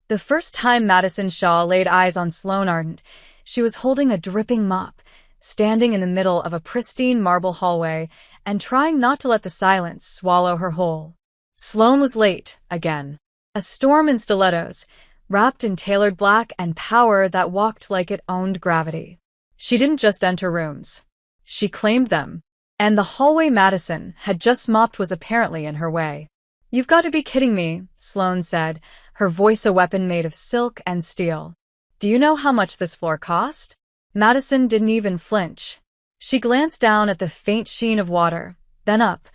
The first time Madison Shaw laid eyes on Sloane Ardent, she was holding a dripping mop, standing in the middle of a pristine marble hallway and trying not to let the silence swallow her whole. Sloane was late, again. A storm in stilettos, wrapped in tailored black and power that walked like it owned gravity. She didn't just enter rooms. She claimed them. And the hallway Madison had just mopped was apparently in her way. "You've got to be kidding me," Sloane said, her voice a weapon made of silk and steel. "Do you know how much this floor cost?" Madison didn't even flinch. She glanced down at the faint sheen of water, then up,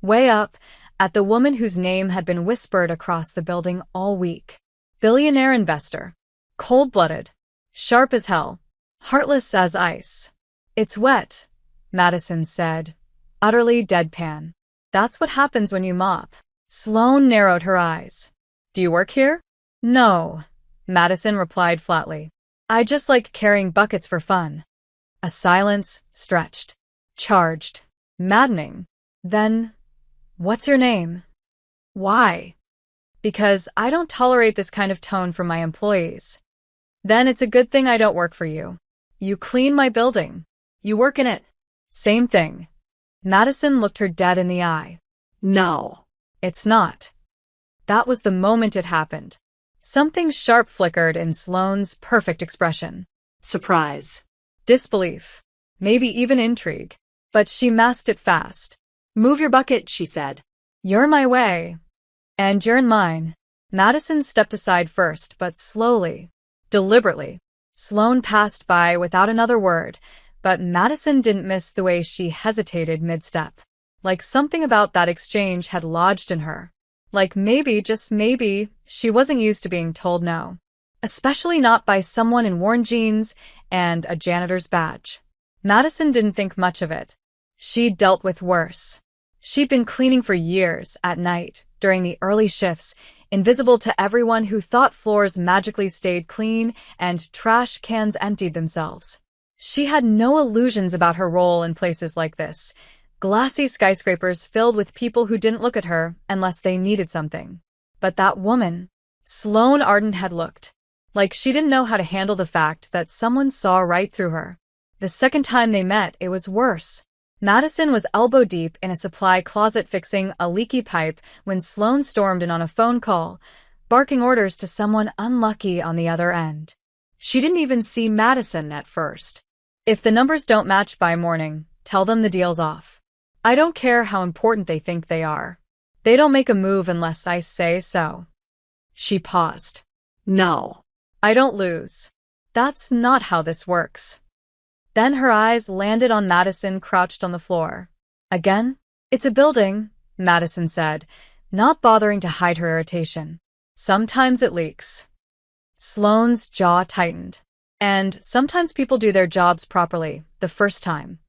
way up, at the woman whose name had been whispered across the building all week. Billionaire investor. Cold-blooded. Sharp as hell. Heartless as ice. "It's wet," Madison said, utterly deadpan. "That's what happens when you mop." Sloane narrowed her eyes. "Do you work here?" "No," Madison replied flatly. "I just like carrying buckets for fun." A silence stretched. Charged. Maddening. Then, "What's your name?" "Why?" "Because I don't tolerate this kind of tone from my employees." "Then it's a good thing I don't work for you. You clean my building. You work in it." "Same thing." Madison looked her dead in the eye. "No. It's not." That was the moment it happened. Something sharp flickered in Sloane's perfect expression. Surprise. Disbelief. Maybe even intrigue. But she masked it fast. "Move your bucket," she said. "You're in my way. And you're in mine." Madison stepped aside first, but slowly. Deliberately. Sloane passed by without another word, but Madison didn't miss the way she hesitated mid-step. Like something about that exchange had lodged in her. Like maybe, just maybe, she wasn't used to being told no. Especially not by someone in worn jeans and a janitor's badge. Madison didn't think much of it. She'd dealt with worse. She'd been cleaning for years, at night, during the early shifts, invisible to everyone who thought floors magically stayed clean and trash cans emptied themselves. She had no illusions about her role in places like this. Glassy skyscrapers filled with people who didn't look at her unless they needed something. But that woman, Sloane Ardent, had looked. Like she didn't know how to handle the fact that someone saw right through her. The second time they met, it was worse. Madison was elbow-deep in a supply closet fixing a leaky pipe when Sloane stormed in on a phone call, barking orders to someone unlucky on the other end. She didn't even see Madison at first. "If the numbers don't match by morning, tell them the deal's off. I don't care how important they think they are. They don't make a move unless I say so." She paused. "No. I don't lose. That's not how this works." Then her eyes landed on Madison crouched on the floor. "Again? It's a building," Madison said, not bothering to hide her irritation. "Sometimes it leaks." Sloane's jaw tightened. "And sometimes people do their jobs properly, the first time."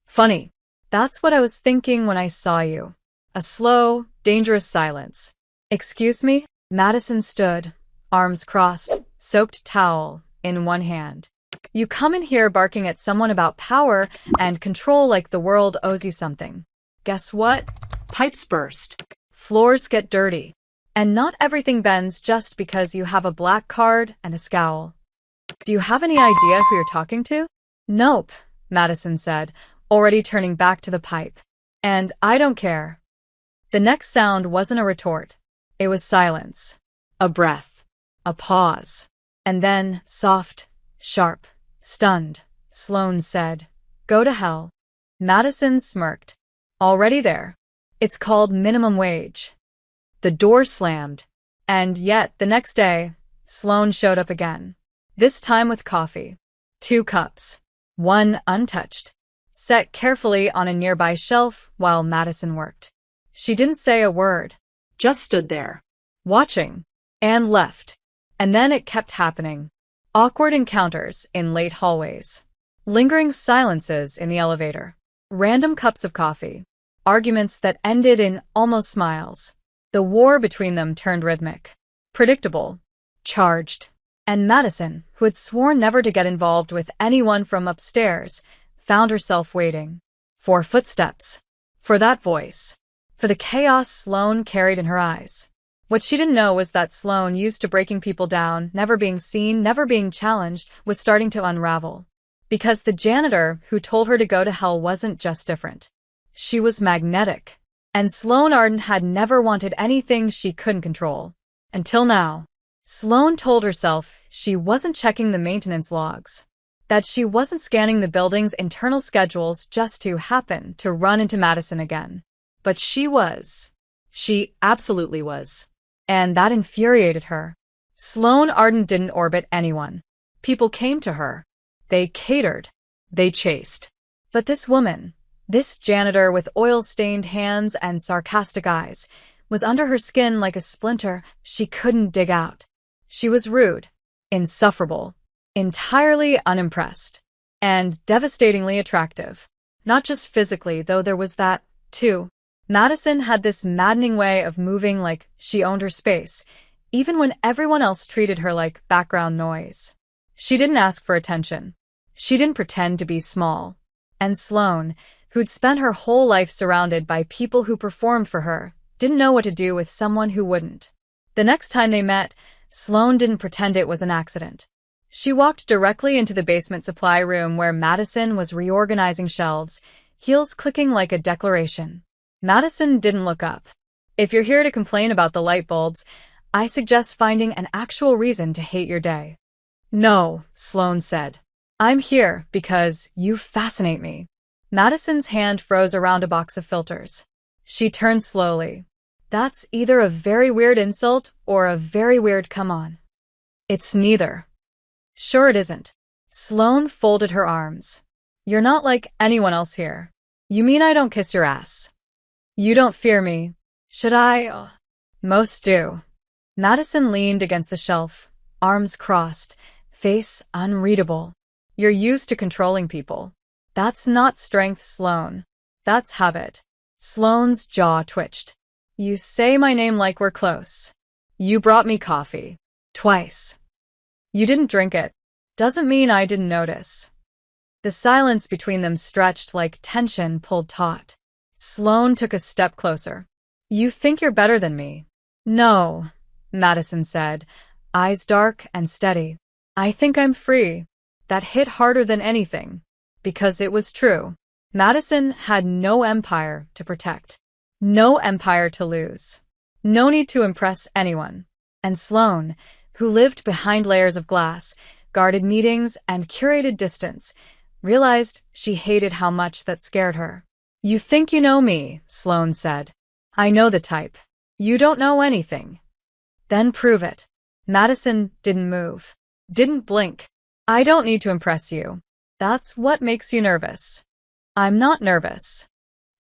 "Funny. That's what I was thinking when I saw you." A slow, dangerous silence. "Excuse me?" Madison stood, arms crossed, soaked towel in one hand. "You come in here barking at someone about power and control like the world owes you something. Guess what? Pipes burst. Floors get dirty. And not everything bends just because you have a black card and a scowl. Do you have any idea who you're talking to?" "Nope," Madison said, already turning back to the pipe. "And I don't care." The next sound wasn't a retort. It was silence. A breath. A pause. And then, soft, sharp, stunned, Sloane said, "Go to hell." Madison smirked. "Already there. It's called minimum wage." The door slammed. And yet, the next day, Sloane showed up again. This time with coffee. 2 cups. One untouched. Set carefully on a nearby shelf while Madison worked. She didn't say a word. Just stood there. Watching. And left. And then it kept happening. Awkward encounters in late hallways. Lingering silences in the elevator. Random cups of coffee. Arguments that ended in almost smiles. The war between them turned rhythmic. Predictable. Charged. And Madison, who had sworn never to get involved with anyone from upstairs, found herself waiting. For footsteps. For that voice. For the chaos Sloane carried in her eyes. What she didn't know was that Sloane, used to breaking people down, never being seen, never being challenged, was starting to unravel. Because the janitor who told her to go to hell wasn't just different. She was magnetic. And Sloane Arden had never wanted anything she couldn't control. Until now. Sloane told herself she wasn't checking the maintenance logs. That she wasn't scanning the building's internal schedules just to happen to run into Madison again. But she was. She absolutely was. And that infuriated her. Sloane Arden didn't orbit anyone. People came to her. They catered. They chased. But this woman, this janitor with oil-stained hands and sarcastic eyes, was under her skin like a splinter she couldn't dig out. She was rude, insufferable, entirely unimpressed, and devastatingly attractive. Not just physically, though there was that, too. Madison had this maddening way of moving like she owned her space, even when everyone else treated her like background noise. She didn't ask for attention. She didn't pretend to be small. And Sloane, who'd spent her whole life surrounded by people who performed for her, didn't know what to do with someone who wouldn't. The next time they met, Sloane didn't pretend it was an accident. She walked directly into the basement supply room where Madison was reorganizing shelves, heels clicking like a declaration. Madison didn't look up. If you're here to complain about the light bulbs, I suggest finding an actual reason to hate your day. No, Sloane said. I'm here because you fascinate me. Madison's hand froze around a box of filters. She turned slowly. That's either a very weird insult or a very weird come on. It's neither. Sure it isn't. Sloane folded her arms. You're not like anyone else here. You mean I don't kiss your ass? You don't fear me. Should I? Most do. Madison leaned against the shelf, arms crossed, face unreadable. You're used to controlling people. That's not strength, Sloane. That's habit. Sloane's jaw twitched. You say my name like we're close. You brought me coffee. Twice. You didn't drink it. Doesn't mean I didn't notice. The silence between them stretched like tension pulled taut. Sloane took a step closer. You think you're better than me? No, Madison said, eyes dark and steady. I think I'm free. That hit harder than anything. Because it was true. Madison had no empire to protect. No empire to lose. No need to impress anyone. And Sloane, who lived behind layers of glass, guarded meetings, and curated distance, realized she hated how much that scared her. You think you know me, Sloane said. I know the type. You don't know anything. Then prove it. Madison didn't move. Didn't blink. I don't need to impress you. That's what makes you nervous. I'm not nervous.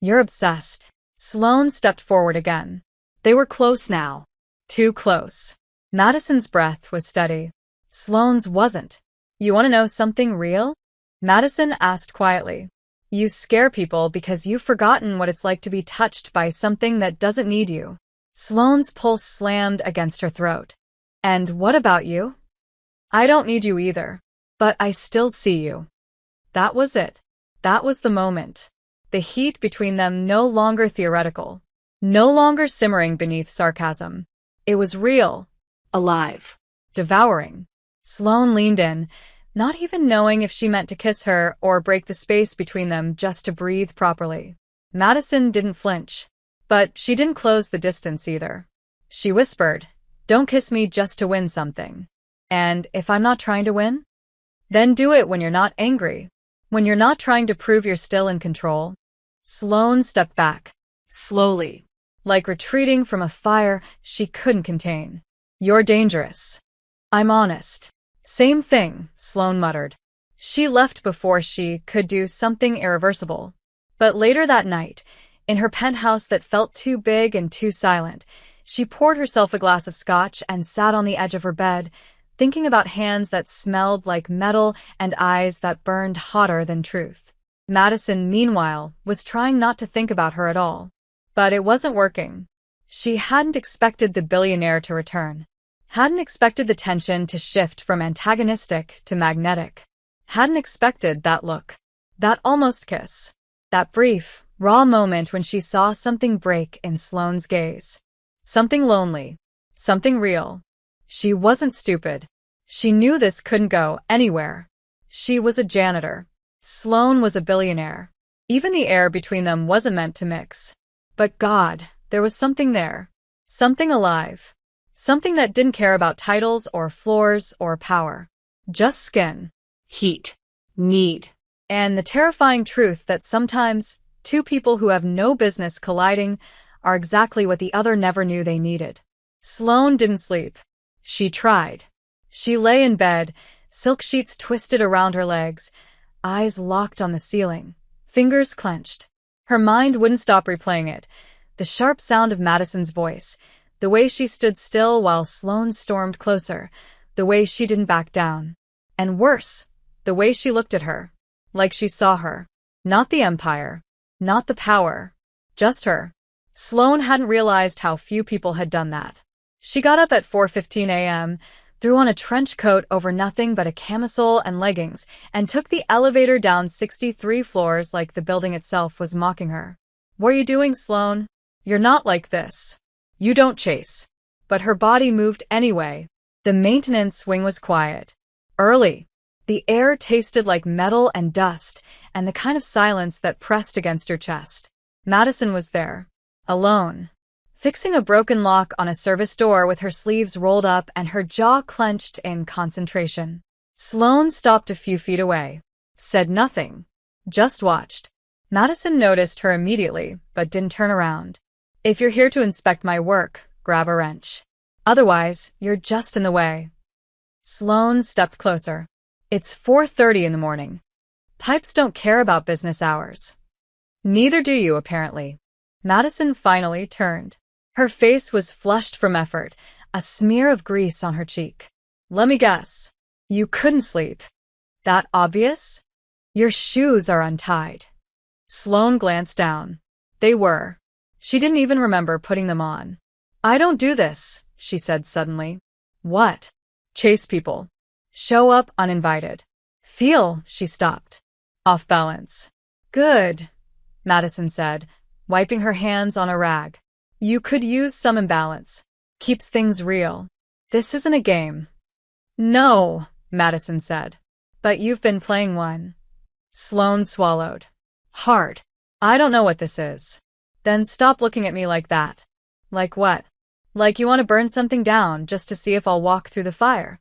You're obsessed. Sloane stepped forward again. They were close now. Too close. Madison's breath was steady. Sloane's wasn't. You want to know something real? Madison asked quietly. You scare people because you've forgotten what it's like to be touched by something that doesn't need you. Sloane's pulse slammed against her throat. And what about you? I don't need you either. But I still see you. That was it. That was the moment. The heat between them no longer theoretical. No longer simmering beneath sarcasm. It was real. Alive. Devouring. Sloane leaned in, not even knowing if she meant to kiss her or break the space between them just to breathe properly. Madison didn't flinch. But she didn't close the distance either. She whispered, Don't kiss me just to win something. And if I'm not trying to win? Then do it when you're not angry. When you're not trying to prove you're still in control. Sloane stepped back. Slowly. Like retreating from a fire she couldn't contain. You're dangerous. I'm honest. Same thing, Sloane muttered. She left before she could do something irreversible. But later that night, in her penthouse that felt too big and too silent, she poured herself a glass of scotch and sat on the edge of her bed, thinking about hands that smelled like metal and eyes that burned hotter than truth. Madison, meanwhile, was trying not to think about her at all. But it wasn't working. She hadn't expected the billionaire to return. Hadn't expected the tension to shift from antagonistic to magnetic. Hadn't expected that look. That almost kiss. That brief, raw moment when she saw something break in Sloane's gaze. Something lonely. Something real. She wasn't stupid. She knew this couldn't go anywhere. She was a janitor. Sloane was a billionaire. Even the air between them wasn't meant to mix. But God, there was something there. Something alive. Something that didn't care about titles or floors or power. Just skin, heat, need, and the terrifying truth that sometimes two people who have no business colliding are exactly what the other never knew they needed. Sloane didn't sleep. She tried. She lay in bed, silk sheets twisted around her legs, eyes locked on the ceiling, fingers clenched. Her mind wouldn't stop replaying it. The sharp sound of Madison's voice, the way she stood still while Sloane stormed closer, the way she didn't back down. And worse, the way she looked at her. Like she saw her. Not the empire. Not the power. Just her. Sloane hadn't realized how few people had done that. She got up at 4:15 a.m., threw on a trench coat over nothing but a camisole and leggings, and took the elevator down 63 floors like the building itself was mocking her. "What are you doing, Sloane? You're not like this. You don't chase." But her body moved anyway. The maintenance wing was quiet. Early. The air tasted like metal and dust, and the kind of silence that pressed against your chest. Madison was there. Alone. Fixing a broken lock on a service door with her sleeves rolled up and her jaw clenched in concentration. Sloane stopped a few feet away. Said nothing. Just watched. Madison noticed her immediately, but didn't turn around. "If you're here to inspect my work, grab a wrench. Otherwise, you're just in the way." Sloane stepped closer. "It's 4:30 in the morning. Pipes don't care about business hours." "Neither do you, apparently." Madison finally turned. Her face was flushed from effort, a smear of grease on her cheek. "Let me guess. You couldn't sleep. That obvious? Your shoes are untied." Sloane glanced down. They were. She didn't even remember putting them on. "I don't do this," she said suddenly. "What?" "Chase people. Show up uninvited." She stopped. "Off balance." "Good," Madison said, wiping her hands on a rag. "You could use some imbalance. Keeps things real. This isn't a game." "No," Madison said. "But you've been playing one." Sloane swallowed. Hard. "I don't know what this is." "Then stop looking at me like that." "Like what?" "Like you want to burn something down just to see if I'll walk through the fire."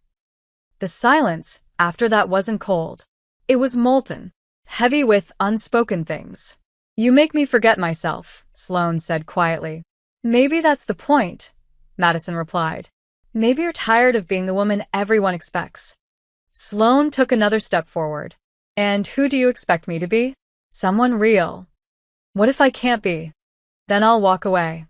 The silence after that wasn't cold. It was molten, heavy with unspoken things. "You make me forget myself," Sloane said quietly. "Maybe that's the point," Madison replied. "Maybe you're tired of being the woman everyone expects." Sloane took another step forward. "And who do you expect me to be?" "Someone real." "What if I can't be?" "Then I'll walk away."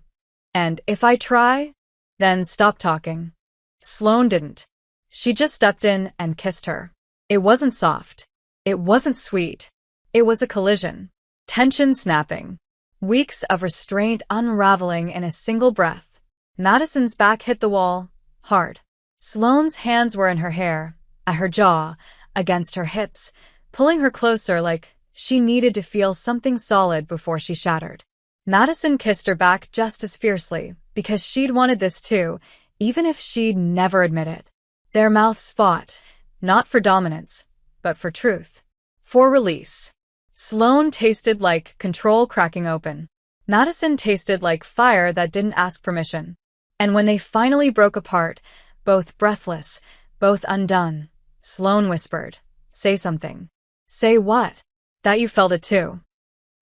"And if I try?" "Then stop talking." Sloane didn't. She just stepped in and kissed her. It wasn't soft. It wasn't sweet. It was a collision. Tension snapping. Weeks of restraint unraveling in a single breath. Madison's back hit the wall, hard. Sloane's hands were in her hair, at her jaw, against her hips, pulling her closer like she needed to feel something solid before she shattered. Madison kissed her back just as fiercely, because she'd wanted this too, even if she'd never admit it. Their mouths fought, not for dominance, but for truth. For release. Sloane tasted like control cracking open. Madison tasted like fire that didn't ask permission. And when they finally broke apart, both breathless, both undone, Sloane whispered, "Say something." "Say what?" "That you felt it too."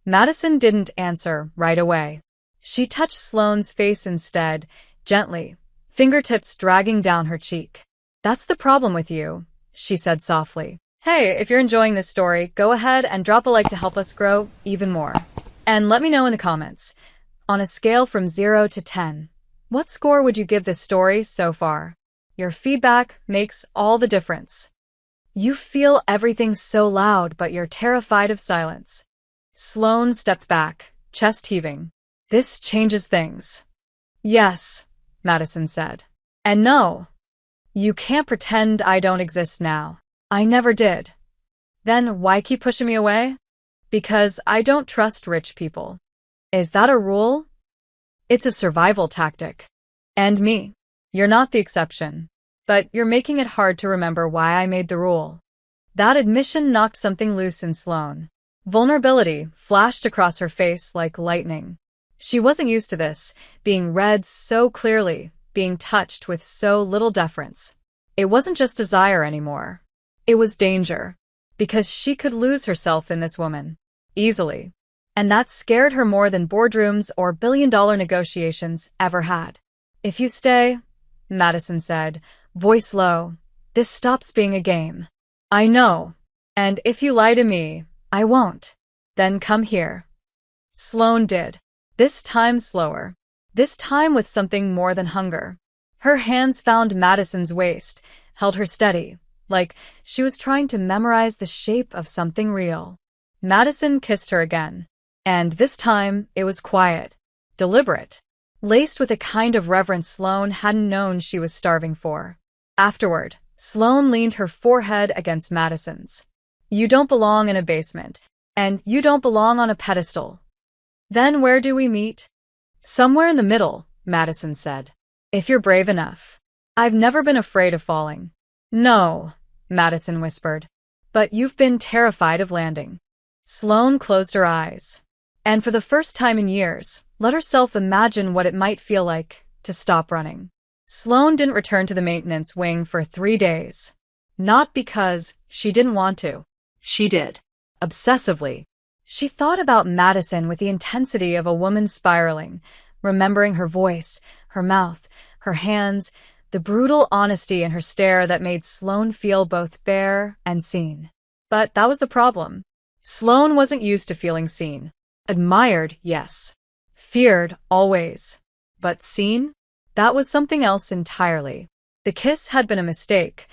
Madison didn't answer right away. She touched Sloane's face instead, gently, fingertips dragging down her cheek. "That's the problem with you," she said softly. "Hey, if you're enjoying this story, go ahead and drop a like to help us grow even more. And let me know in the comments, on a scale from 0 to 10, what score would you give this story so far? Your feedback makes all the difference. You feel everything so loud, but you're terrified of silence. Sloane stepped back, chest heaving. "This changes things." "Yes," Madison said. "And no, you can't pretend I don't exist now. I never did." "Then why keep pushing me away?" "Because I don't trust rich people." "Is that a rule?" "It's a survival tactic." "And me?" You're not the exception. But you're making it hard to remember why I made the rule. That admission knocked something loose in Sloane. Vulnerability flashed across her face like lightning. She wasn't used to this, being read so clearly, being touched with so little deference. It wasn't just desire anymore. It was danger. Because she could lose herself in this woman. Easily. And that scared her more than boardrooms or billion-dollar negotiations ever had. If you stay, Madison said, voice low, this stops being a game. I know. And if you lie to me, I won't. Then come here. Sloane did. This time slower. This time with something more than hunger. Her hands found Madison's waist, held her steady, like she was trying to memorize the shape of something real. Madison kissed her again. And this time, it was quiet, deliberate, laced with a kind of reverence Sloane hadn't known she was starving for. Afterward, Sloane leaned her forehead against Madison's. You don't belong in a basement, and you don't belong on a pedestal. Then where do we meet? Somewhere in the middle, Madison said. If you're brave enough. I've never been afraid of falling. No, Madison whispered. But you've been terrified of landing. Sloane closed her eyes. And for the first time in years, let herself imagine what it might feel like to stop running. Sloane didn't return to the maintenance wing for 3 days. Not because she didn't want to. She did. Obsessively. She thought about Madison with the intensity of a woman spiraling, remembering her voice, her mouth, her hands, the brutal honesty in her stare that made Sloane feel both bare and seen. But that was the problem. Sloane wasn't used to feeling seen. Admired, yes. Feared, always. But seen? That was something else entirely. The kiss had been a mistake,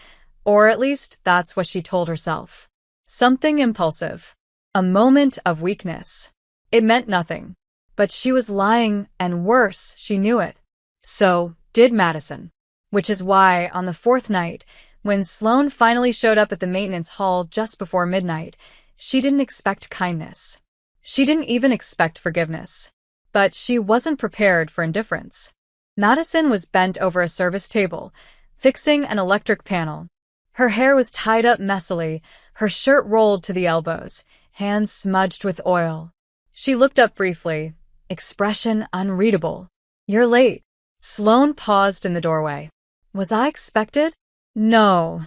or at least that's what she told herself. Something impulsive. A moment of weakness. It meant nothing. But she was lying, and worse, she knew it. So did Madison. Which is why, on the 4th night, when Sloane finally showed up at the maintenance hall just before midnight, she didn't expect kindness. She didn't even expect forgiveness. But she wasn't prepared for indifference. Madison was bent over a service table, fixing an electric panel. Her hair was tied up messily, her shirt rolled to the elbows, hands smudged with oil. She looked up briefly, expression unreadable. You're late. Sloane paused in the doorway. Was I expected? No,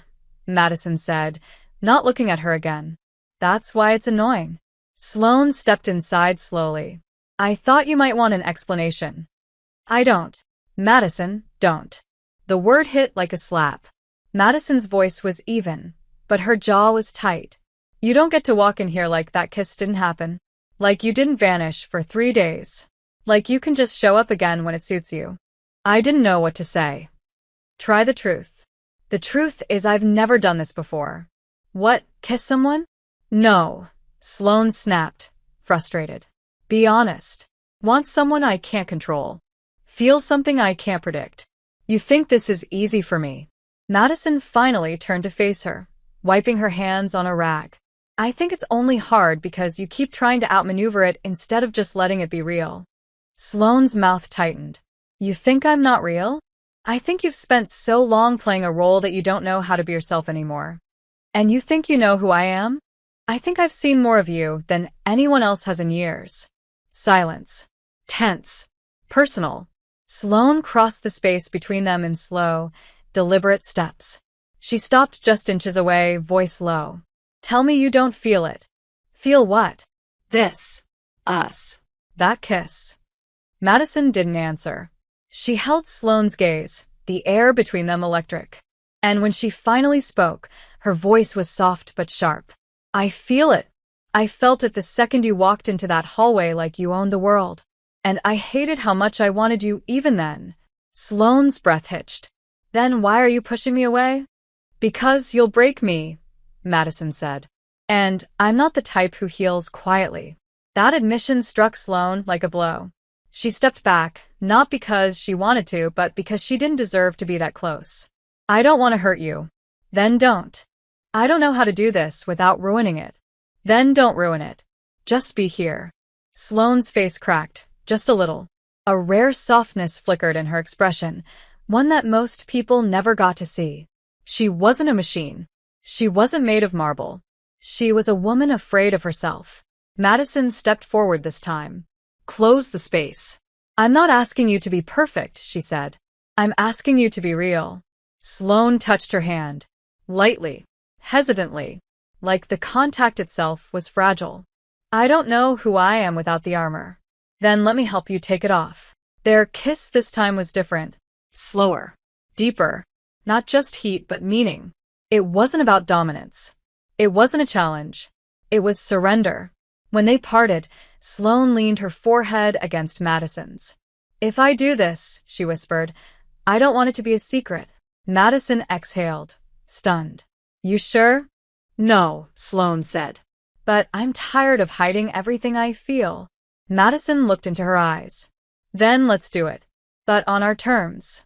Madison said, not looking at her again. That's why it's annoying. Sloane stepped inside slowly. I thought you might want an explanation. I don't. Madison, don't. The word hit like a slap. Madison's voice was even, but her jaw was tight. You don't get to walk in here like that kiss didn't happen. Like you didn't vanish for 3 days. Like you can just show up again when it suits you. I didn't know what to say. Try the truth. The truth is I've never done this before. What, kiss someone? No. Sloane snapped, frustrated. Be honest. Want someone I can't control. Feel something I can't predict. You think this is easy for me. Madison finally turned to face her, wiping her hands on a rag. I think it's only hard because you keep trying to outmaneuver it instead of just letting it be real. Sloane's mouth tightened. You think I'm not real? I think you've spent so long playing a role that you don't know how to be yourself anymore. And you think you know who I am? I think I've seen more of you than anyone else has in years. Silence. Tense. Personal. Sloane crossed the space between them in slow, deliberate steps. She stopped just inches away, voice low. Tell me you don't feel it. Feel what? This. Us. That kiss. Madison didn't answer. She held Sloane's gaze, the air between them electric. And when she finally spoke, her voice was soft but sharp. I feel it. I felt it the second you walked into that hallway like you owned the world. And I hated how much I wanted you even then. Sloane's breath hitched. Then why are you pushing me away? Because you'll break me, Madison said. And I'm not the type who heals quietly. That admission struck Sloane like a blow. She stepped back, not because she wanted to, but because she didn't deserve to be that close. I don't want to hurt you. Then don't. I don't know how to do this without ruining it. Then don't ruin it. Just be here. Sloane's face cracked, just a little. A rare softness flickered in her expression, one that most people never got to see. She wasn't a machine. She wasn't made of marble. She was a woman afraid of herself. Madison stepped forward this time. Close the space. I'm not asking you to be perfect, she said. I'm asking you to be real. Sloane touched her hand. Lightly. Hesitantly. Like the contact itself was fragile. I don't know who I am without the armor. Then let me help you take it off. Their kiss this time was different. Slower. Deeper. Not just heat, but meaning. It wasn't about dominance. It wasn't a challenge. It was surrender. When they parted, Sloane leaned her forehead against Madison's. If I do this, she whispered, I don't want it to be a secret. Madison exhaled, stunned. You sure? No, Sloane said. But I'm tired of hiding everything I feel. Madison looked into her eyes. Then let's do it. But on our terms.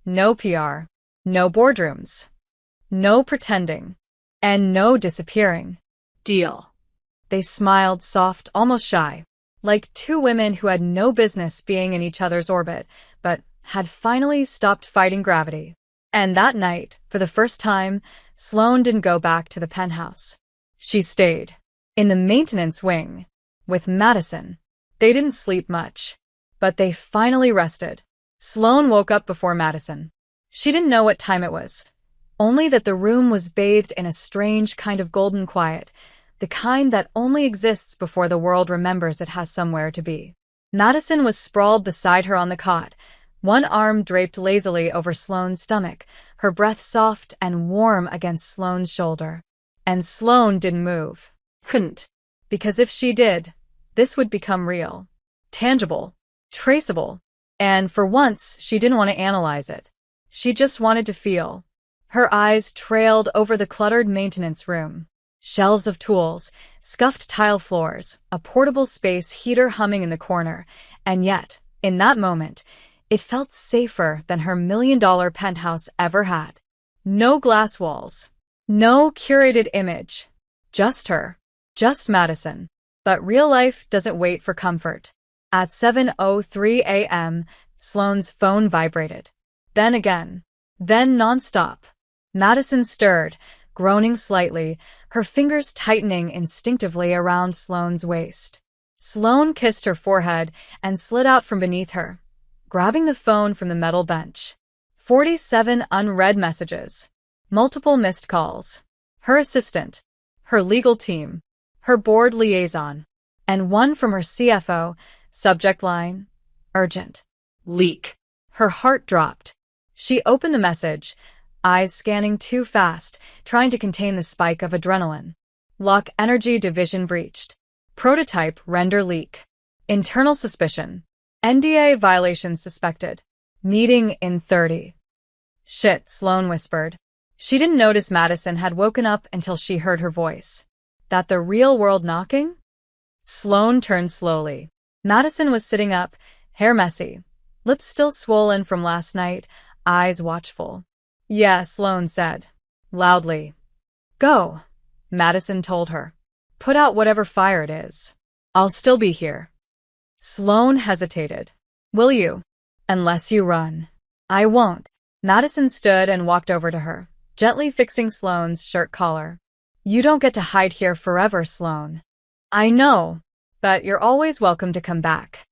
No PR. No boardrooms. No pretending. And no disappearing. Deal. They smiled soft, almost shy, like two women who had no business being in each other's orbit, but had finally stopped fighting gravity. And that night, for the first time, Sloane didn't go back to the penthouse. She stayed. In the maintenance wing. With Madison. They didn't sleep much. But they finally rested. Sloane woke up before Madison. She didn't know what time it was. Only that the room was bathed in a strange kind of golden quiet, the kind that only exists before the world remembers it has somewhere to be. Madison was sprawled beside her on the cot, one arm draped lazily over Sloane's stomach, her breath soft and warm against Sloane's shoulder. And Sloane didn't move. Couldn't. Because if she did, this would become real. Tangible. Traceable. And for once, she didn't want to analyze it. She just wanted to feel. Her eyes trailed over the cluttered maintenance room. Shelves of tools, scuffed tile floors, a portable space heater humming in the corner, and yet, in that moment, it felt safer than her $1 million penthouse ever had. No glass walls. No curated image. Just her. Just Madison. But real life doesn't wait for comfort. At 7:03 a.m., Sloane's phone vibrated. Then again. Then nonstop. Madison stirred, groaning slightly, her fingers tightening instinctively around Sloane's waist. Sloane kissed her forehead and slid out from beneath her, grabbing the phone from the metal bench. 47 unread messages. Multiple missed calls. Her assistant. Her legal team. Her board liaison. And one from her CFO, subject line, urgent. Leak. Her heart dropped. She opened the message, eyes scanning too fast, trying to contain the spike of adrenaline. Lock energy division breached. Prototype render leak. Internal suspicion. NDA violation suspected. Meeting in 30. Shit, Sloane whispered. She didn't notice Madison had woken up until she heard her voice. That the real world knocking? Sloane turned slowly. Madison was sitting up, hair messy, lips still swollen from last night, eyes watchful. Yeah, Sloane said. Loudly. Go, Madison told her. Put out whatever fire it is. I'll still be here. Sloane hesitated. Will you? Unless you run. I won't. Madison stood and walked over to her, gently fixing Sloane's shirt collar. You don't get to hide here forever, Sloane. I know, but you're always welcome to come back.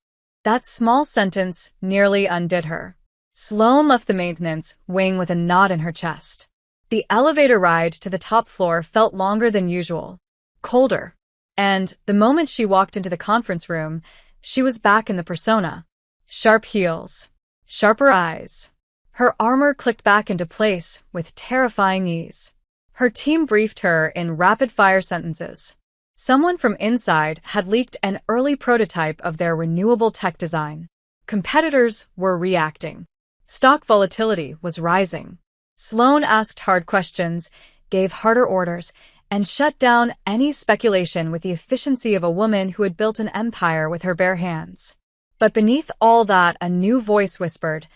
That small sentence nearly undid her. Sloane left the maintenance wing with a knot in her chest. The elevator ride to the top floor felt longer than usual, colder. And the moment she walked into the conference room, she was back in the persona. Sharp heels, sharper eyes. Her armor clicked back into place with terrifying ease. Her team briefed her in rapid-fire sentences. Someone from inside had leaked an early prototype of their renewable tech design. Competitors were reacting. Stock volatility was rising. Sloane asked hard questions, gave harder orders, and shut down any speculation with the efficiency of a woman who had built an empire with her bare hands. But beneath all that, a new voice whispered,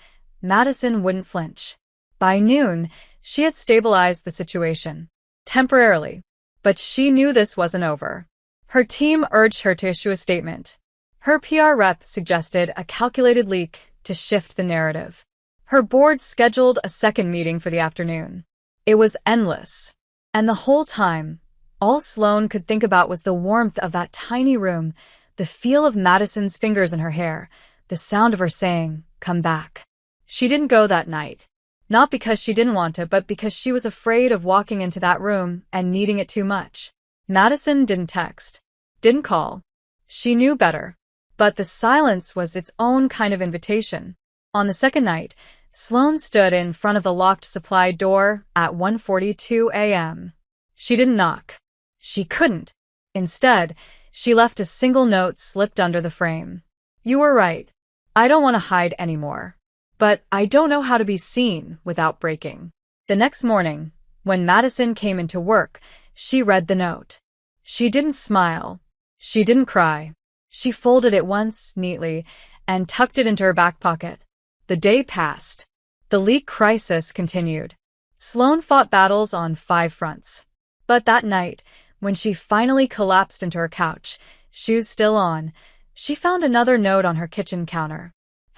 Madison wouldn't flinch. By noon, she had stabilized the situation. Temporarily. But she knew this wasn't over. Her team urged her to issue a statement. Her PR rep suggested a calculated leak to shift the narrative. Her board scheduled a second meeting for the afternoon. It was endless. And the whole time, all Sloane could think about was the warmth of that tiny room, the feel of Madison's fingers in her hair, the sound of her saying, "Come back." She didn't go that night. Not because she didn't want to, but because she was afraid of walking into that room and needing it too much. Madison didn't text, didn't call. She knew better. But the silence was its own kind of invitation. On the second night, Sloane stood in front of the locked supply door at 1:42 a.m. She didn't knock. She couldn't. Instead, she left a single note slipped under the frame. "You were right. I don't want to hide anymore. But I don't know how to be seen without breaking." The next morning, when Madison came into work, she read the note. She didn't smile. She didn't cry. She folded it once, neatly, and tucked it into her back pocket. The day passed. The leak crisis continued. Sloane fought battles on 5 fronts. But that night, when she finally collapsed into her couch, shoes still on, she found another note on her kitchen counter.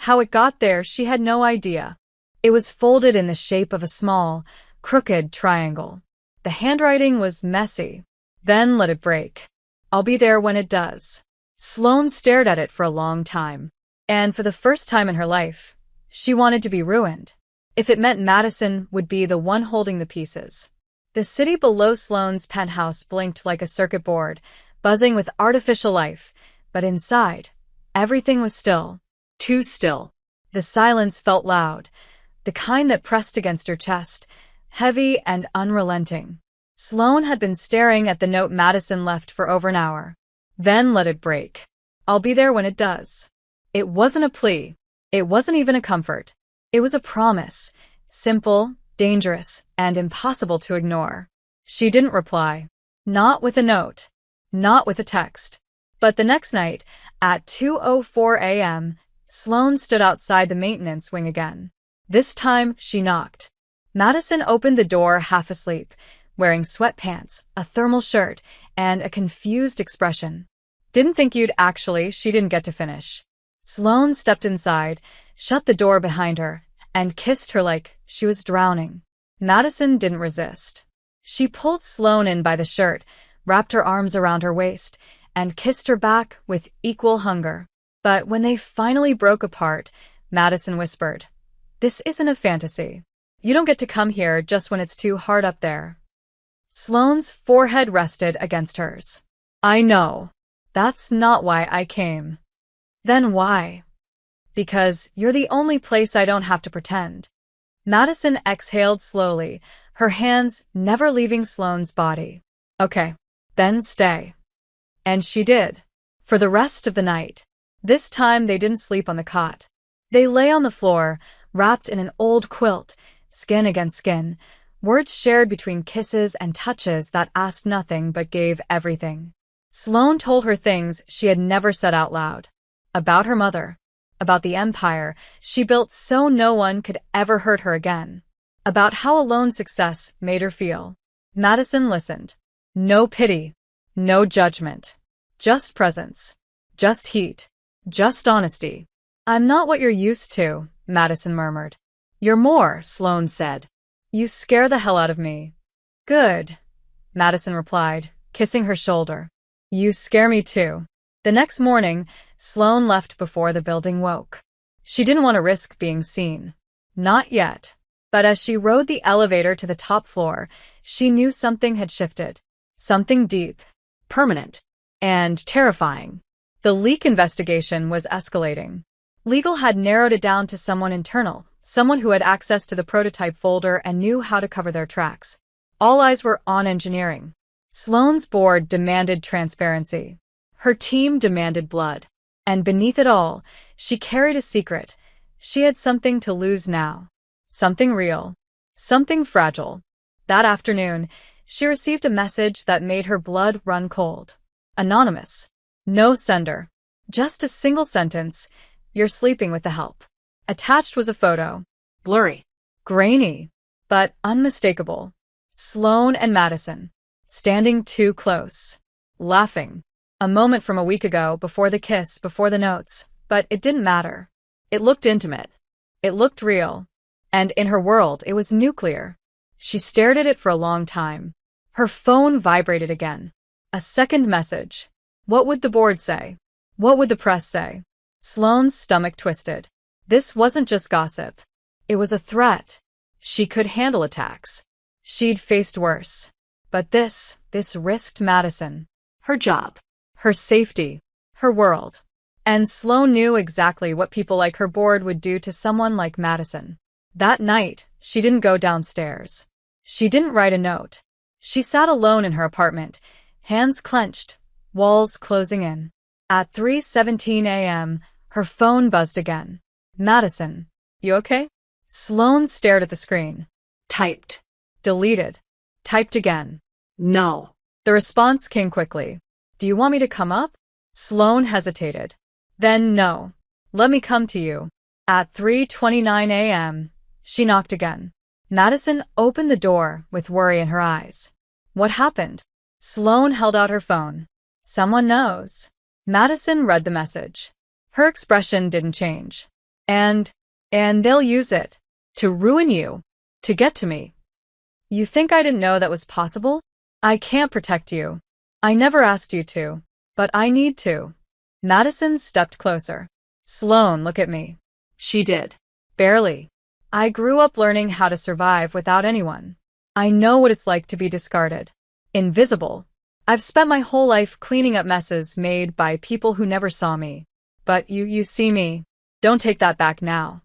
How it got there, she had no idea. It was folded in the shape of a small, crooked triangle. The handwriting was messy. "Then let it break. I'll be there when it does." Sloane stared at it for a long time. And for the first time in her life, she wanted to be ruined. If it meant Madison would be the one holding the pieces. The city below Sloane's penthouse blinked like a circuit board, buzzing with artificial life, but inside, everything was still. Too still. The silence felt loud, the kind that pressed against her chest, heavy and unrelenting. Sloane had been staring at the note Madison left for over an hour. "Then let it break. I'll be there when it does." It wasn't a plea. It wasn't even a comfort. It was a promise, simple, dangerous, and impossible to ignore. She didn't reply. Not with a note. Not with a text. But the next night, at 2:04 a.m., Sloane stood outside the maintenance wing again. This time, she knocked. Madison opened the door half asleep, wearing sweatpants, a thermal shirt, and a confused expression. "Didn't think you'd actually," she didn't get to finish. Sloane stepped inside, shut the door behind her, and kissed her like she was drowning. Madison didn't resist. She pulled Sloane in by the shirt, wrapped her arms around her waist, and kissed her back with equal hunger. But when they finally broke apart, Madison whispered, "This isn't a fantasy. You don't get to come here just when it's too hard up there." Sloane's forehead rested against hers. "I know. That's not why I came." "Then why?" "Because you're the only place I don't have to pretend." Madison exhaled slowly, her hands never leaving Sloane's body. "Okay, then stay." And she did. For the rest of the night. This time they didn't sleep on the cot. They lay on the floor, wrapped in an old quilt, skin against skin, words shared between kisses and touches that asked nothing but gave everything. Sloane told her things she had never said out loud. About her mother. About the empire she built so no one could ever hurt her again. About how alone success made her feel. Madison listened. No pity. No judgment. Just presence. Just heat. Just honesty. "I'm not what you're used to," Madison murmured. "You're more," Sloane said. "You scare the hell out of me." "Good," Madison replied, kissing her shoulder. "You scare me too." The next morning, Sloane left before the building woke. She didn't want to risk being seen. Not yet. But as she rode the elevator to the top floor, she knew something had shifted. Something deep, permanent, and terrifying. The leak investigation was escalating. Legal had narrowed it down to someone internal, someone who had access to the prototype folder and knew how to cover their tracks. All eyes were on engineering. Sloane's board demanded transparency. Her team demanded blood. And beneath it all, she carried a secret. She had something to lose now. Something real. Something fragile. That afternoon, she received a message that made her blood run cold. Anonymous. No sender. Just a single sentence. "You're sleeping with the help." Attached was a photo. Blurry. Grainy. But unmistakable. Sloane and Madison. Standing too close. Laughing. A moment from a week ago, before the kiss, before the notes. But it didn't matter. It looked intimate. It looked real. And in her world, it was nuclear. She stared at it for a long time. Her phone vibrated again. A second message. What would the board say? What would the press say? Sloane's stomach twisted. This wasn't just gossip. It was a threat. She could handle attacks. She'd faced worse. But this risked Madison. Her job. Her safety. Her world. And Sloane knew exactly what people like her board would do to someone like Madison. That night, she didn't go downstairs. She didn't write a note. She sat alone in her apartment, hands clenched, walls closing in. At 3:17 a.m., her phone buzzed again. Madison, you okay? Sloane stared at the screen. Typed. Deleted. Typed again. No. The response came quickly. Do you want me to come up? Sloane hesitated. Then no. Let me come to you. At 3:29 a.m., she knocked again. Madison opened the door with worry in her eyes. What happened? Sloane held out her phone. Someone knows. Madison read the message. Her expression didn't change. And they'll use it. To ruin you. To get to me. You think I didn't know that was possible? I can't protect you. I never asked you to. But I need to. Madison stepped closer. Sloane, look at me. She did. Barely. I grew up learning how to survive without anyone. I know what it's like to be discarded. Invisible. I've spent my whole life cleaning up messes made by people who never saw me. But you see me. Don't take that back now.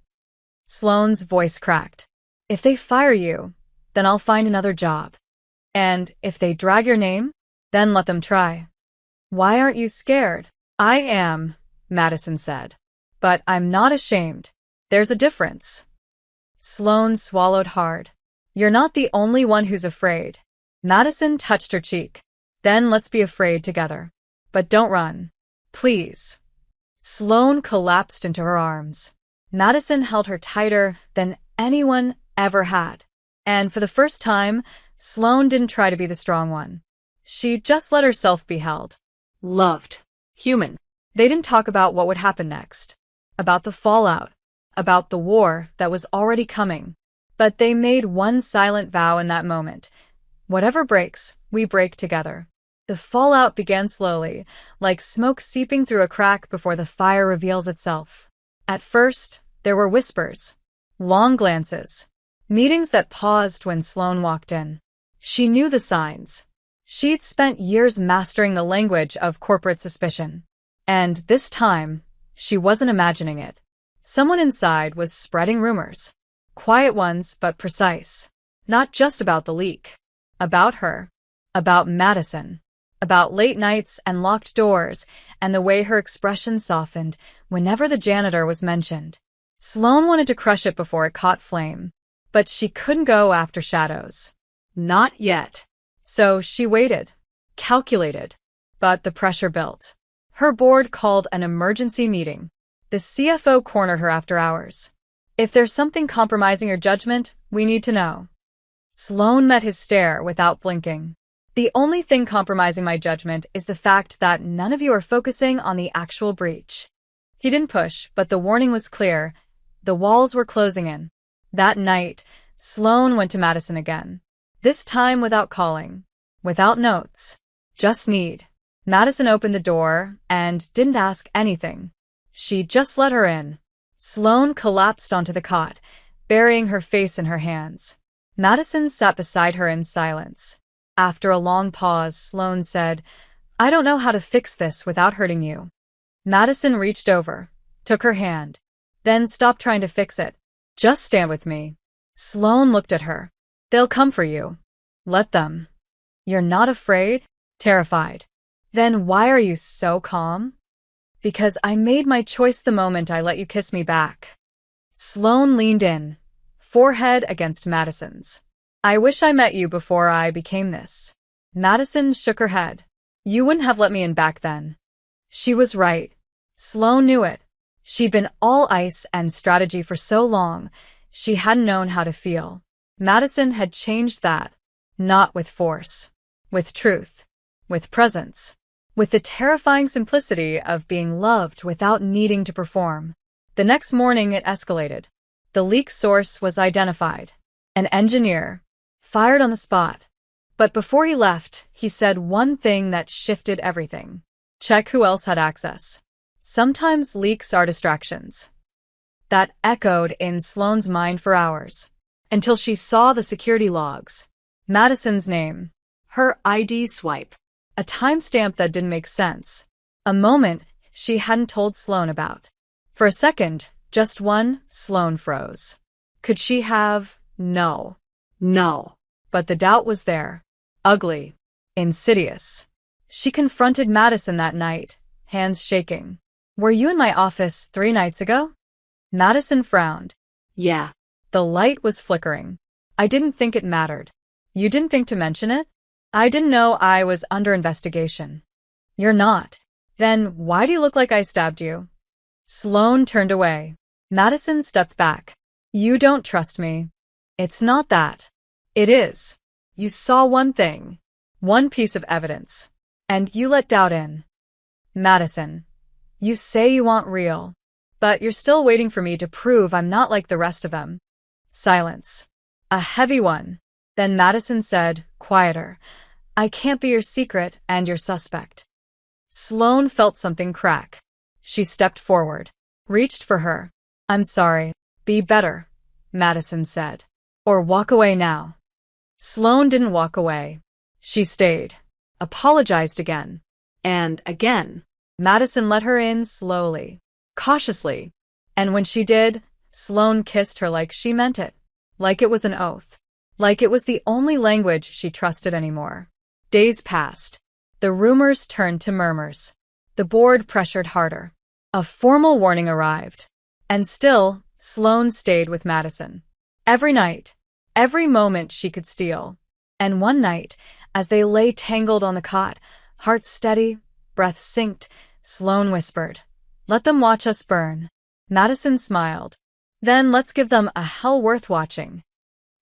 Sloane's voice cracked. If they fire you, then I'll find another job. And if they drag your name, then let them try. Why aren't you scared? I am, Madison said. But I'm not ashamed. There's a difference. Sloane swallowed hard. You're not the only one who's afraid. Madison touched her cheek. Then let's be afraid together. But don't run. Please. Sloane collapsed into her arms. Madison held her tighter than anyone ever had. And for the first time, Sloane didn't try to be the strong one. She just let herself be held. Loved. Human. They didn't talk about what would happen next. About the fallout. About the war that was already coming. But they made one silent vow in that moment. Whatever breaks, we break together. The fallout began slowly, like smoke seeping through a crack before the fire reveals itself. At first, there were whispers. Long glances. Meetings that paused when Sloane walked in. She knew the signs. She'd spent years mastering the language of corporate suspicion. And this time, she wasn't imagining it. Someone inside was spreading rumors. Quiet ones, but precise. Not just about the leak. About her. About Madison. About late nights and locked doors, and the way her expression softened whenever the janitor was mentioned. Sloane wanted to crush it before it caught flame. But she couldn't go after shadows. Not yet. So she waited. Calculated. But the pressure built. Her board called an emergency meeting. The CFO cornered her after hours. If there's something compromising your judgment, we need to know. Sloane met his stare without blinking. The only thing compromising my judgment is the fact that none of you are focusing on the actual breach. He didn't push, but the warning was clear. The walls were closing in. That night, Sloane went to Madison again. This time without calling. Without notes. Just need. Madison opened the door and didn't ask anything. She just let her in. Sloane collapsed onto the cot, burying her face in her hands. Madison sat beside her in silence. After a long pause, Sloane said, I don't know how to fix this without hurting you. Madison reached over, took her hand, then stopped trying to fix it. Just stand with me. Sloane looked at her. They'll come for you. Let them. You're not afraid? Terrified. Then why are you so calm? Because I made my choice the moment I let you kiss me back. Sloane leaned in, forehead against Madison's. I wish I met you before I became this. Madison shook her head. You wouldn't have let me in back then. She was right. Sloane knew it. She'd been all ice and strategy for so long, she hadn't known how to feel. Madison had changed that. Not with force. With truth. With presence. With the terrifying simplicity of being loved without needing to perform. The next morning it escalated. The leak source was identified. An engineer, fired on the spot. But before he left, he said one thing that shifted everything. Check who else had access. Sometimes leaks are distractions. That echoed in Sloane's mind for hours, until she saw the security logs. Madison's name. Her ID swipe. A timestamp that didn't make sense. A moment she hadn't told Sloane about. For a second, just one, Sloane froze. Could she have? No. No. But the doubt was there. Ugly. Insidious. She confronted Madison that night, hands shaking. Were you in my office 3 nights ago? Madison frowned. Yeah. The light was flickering. I didn't think it mattered. You didn't think to mention it? I didn't know I was under investigation. You're not. Then why do you look like I stabbed you? Sloane turned away. Madison stepped back. You don't trust me. It's not that. It is. You saw one thing. One piece of evidence. And you let doubt in. Madison. You say you want real. But you're still waiting for me to prove I'm not like the rest of them. Silence. A heavy one. Then Madison said, quieter, I can't be your secret and your suspect. Sloane felt something crack. She stepped forward, reached for her. I'm sorry. Be better, Madison said. Or walk away now. Sloane didn't walk away. She stayed. Apologized again. And again. Madison let her in slowly, cautiously. And when she did, Sloane kissed her like she meant it. Like it was an oath. Like it was the only language she trusted anymore. Days passed. The rumors turned to murmurs. The board pressured harder. A formal warning arrived. And still, Sloane stayed with Madison. Every night. Every moment she could steal. And one night, as they lay tangled on the cot, hearts steady, breath synced, Sloane whispered, Let them watch us burn. Madison smiled. Then let's give them a hell worth watching.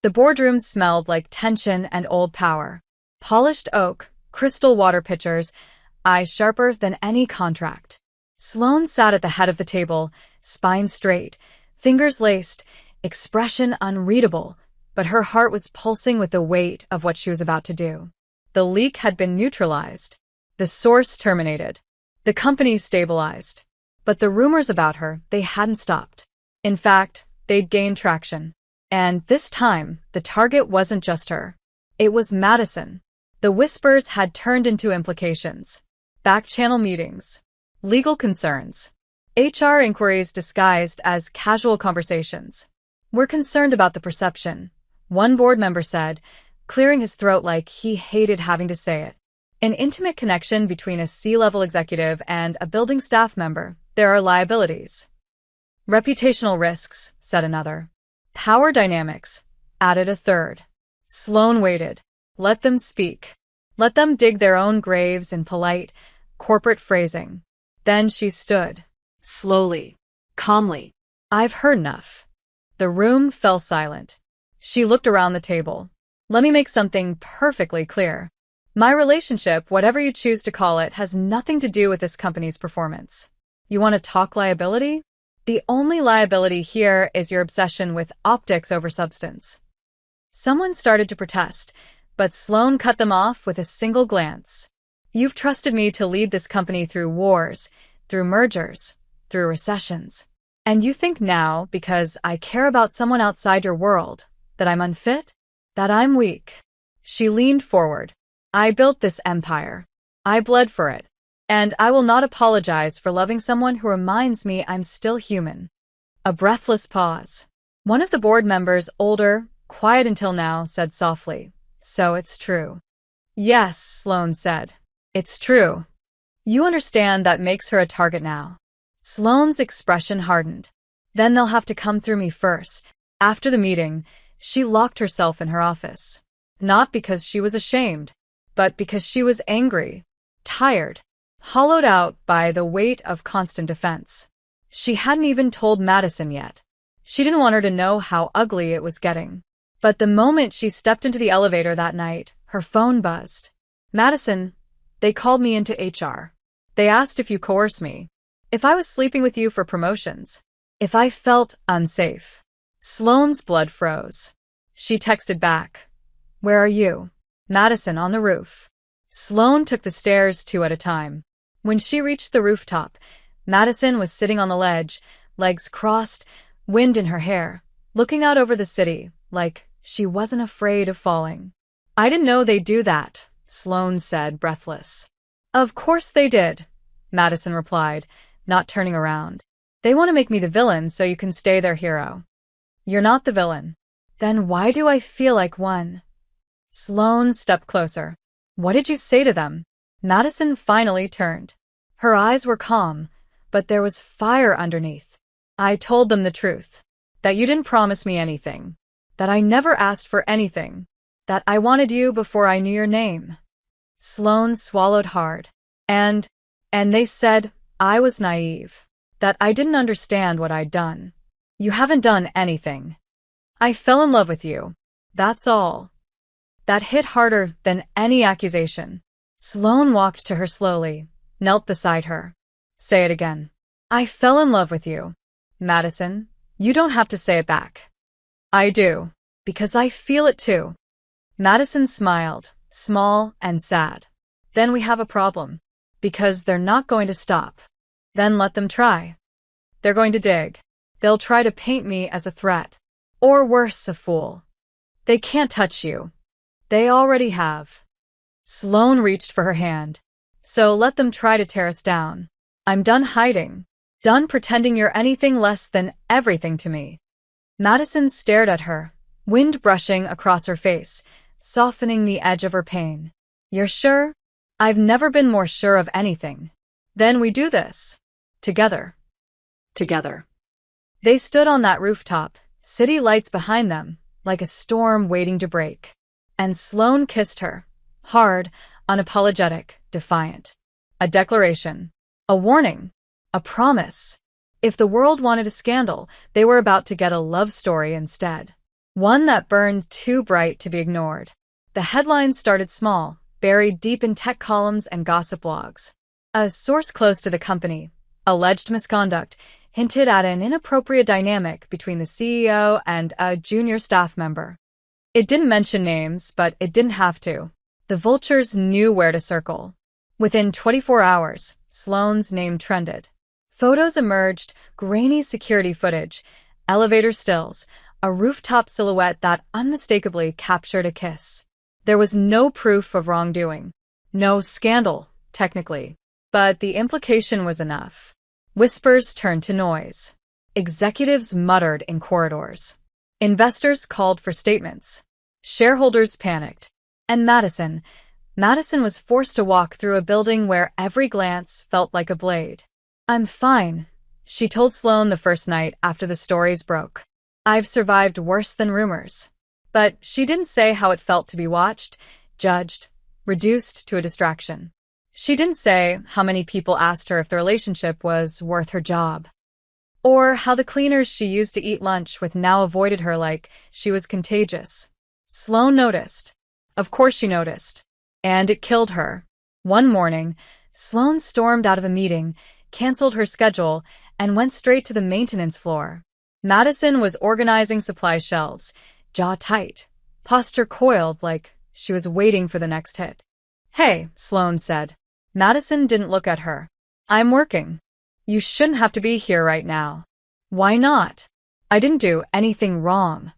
The boardroom smelled like tension and old power. Polished oak, crystal water pitchers, eyes sharper than any contract. Sloane sat at the head of the table, spine straight, fingers laced, expression unreadable, but her heart was pulsing with the weight of what she was about to do. The leak had been neutralized. The source terminated. The company stabilized. But the rumors about her, they hadn't stopped. In fact, they'd gained traction. And this time, the target wasn't just her. It was Madison. The whispers had turned into implications. Back-channel meetings. Legal concerns. HR inquiries disguised as casual conversations. We're concerned about the perception, one board member said, clearing his throat like he hated having to say it. An intimate connection between a C-level executive and a building staff member. There are liabilities. Reputational risks, said another. Power dynamics, added a third. Sloane waited. Let them speak. Let them dig their own graves in polite, corporate phrasing. Then she stood. Slowly. Calmly. I've heard enough. The room fell silent. She looked around the table. Let me make something perfectly clear. My relationship, whatever you choose to call it, has nothing to do with this company's performance. You want to talk liability? The only liability here is your obsession with optics over substance. Someone started to protest, but Sloane cut them off with a single glance. You've trusted me to lead this company through wars, through mergers, through recessions. And you think now, because I care about someone outside your world, that I'm unfit? That I'm weak? She leaned forward. I built this empire. I bled for it. And I will not apologize for loving someone who reminds me I'm still human. A breathless pause. One of the board members, older, quiet until now, said softly, So it's true. Yes, Sloane said. It's true. You understand that makes her a target now. Sloane's expression hardened. Then they'll have to come through me first. After the meeting, she locked herself in her office. Not because she was ashamed, but because she was angry, tired, hollowed out by the weight of constant defense. She hadn't even told Madison yet. She didn't want her to know how ugly it was getting. But the moment she stepped into the elevator that night, her phone buzzed. Madison, they called me into HR. They asked if you coerced me. If I was sleeping with you for promotions. If I felt unsafe. Sloane's blood froze. She texted back, "Where are you?" "Madison, on the roof." Sloane took the stairs 2 at a time. When she reached the rooftop, Madison was sitting on the ledge, legs crossed, wind in her hair, looking out over the city, like she wasn't afraid of falling. "I didn't know they'd do that," Sloane said, breathless. "Of course they did," Madison replied, not turning around. "They want to make me the villain so you can stay their hero." "You're not the villain." "Then why do I feel like one?" Sloane stepped closer. "What did you say to them?" Madison finally turned. Her eyes were calm, but there was fire underneath. "I told them the truth. That you didn't promise me anything. That I never asked for anything. That I wanted you before I knew your name." Sloane swallowed hard. And they said I was naive. That I didn't understand what I'd done. "You haven't done anything. I fell in love with you. That's all." That hit harder than any accusation. Sloane walked to her slowly, knelt beside her. "Say it again." "I fell in love with you." "Madison, you don't have to say it back." "I do. Because I feel it too." Madison smiled, small and sad. "Then we have a problem. Because they're not going to stop." "Then let them try." "They're going to dig. They'll try to paint me as a threat. Or worse, a fool. They can't touch you. They already have." Sloane reached for her hand. "So let them try to tear us down. I'm done hiding. Done pretending you're anything less than everything to me." Madison stared at her, wind brushing across her face, softening the edge of her pain. "You're sure?" "I've never been more sure of anything." "Then we do this. Together." Together. They stood on that rooftop, city lights behind them, like a storm waiting to break. And Sloane kissed her. Hard, unapologetic, defiant. A declaration. A warning. A promise. If the world wanted a scandal, they were about to get a love story instead. One that burned too bright to be ignored. The headlines started small, buried deep in tech columns and gossip blogs. A source close to the company, alleged misconduct, hinted at an inappropriate dynamic between the CEO and a junior staff member. It didn't mention names, but it didn't have to. The vultures knew where to circle. Within 24 hours, Sloane's name trended. Photos emerged, grainy security footage, elevator stills, a rooftop silhouette that unmistakably captured a kiss. There was no proof of wrongdoing. No scandal, technically. But the implication was enough. Whispers turned to noise. Executives muttered in corridors. Investors called for statements. Shareholders panicked. And Madison was forced to walk through a building where every glance felt like a blade. "I'm fine," she told Sloane the first night after the stories broke. "I've survived worse than rumors." But she didn't say how it felt to be watched, judged, reduced to a distraction. She didn't say how many people asked her if the relationship was worth her job. Or how the cleaners she used to eat lunch with now avoided her like she was contagious. Sloane noticed. Of course she noticed. And it killed her. One morning, Sloane stormed out of a meeting, canceled her schedule, and went straight to the maintenance floor. Madison was organizing supply shelves, jaw tight, posture coiled like she was waiting for the next hit. "Hey," Sloane said. Madison didn't look at her. "I'm working. You shouldn't have to be here right now." "Why not?" "I didn't do anything wrong."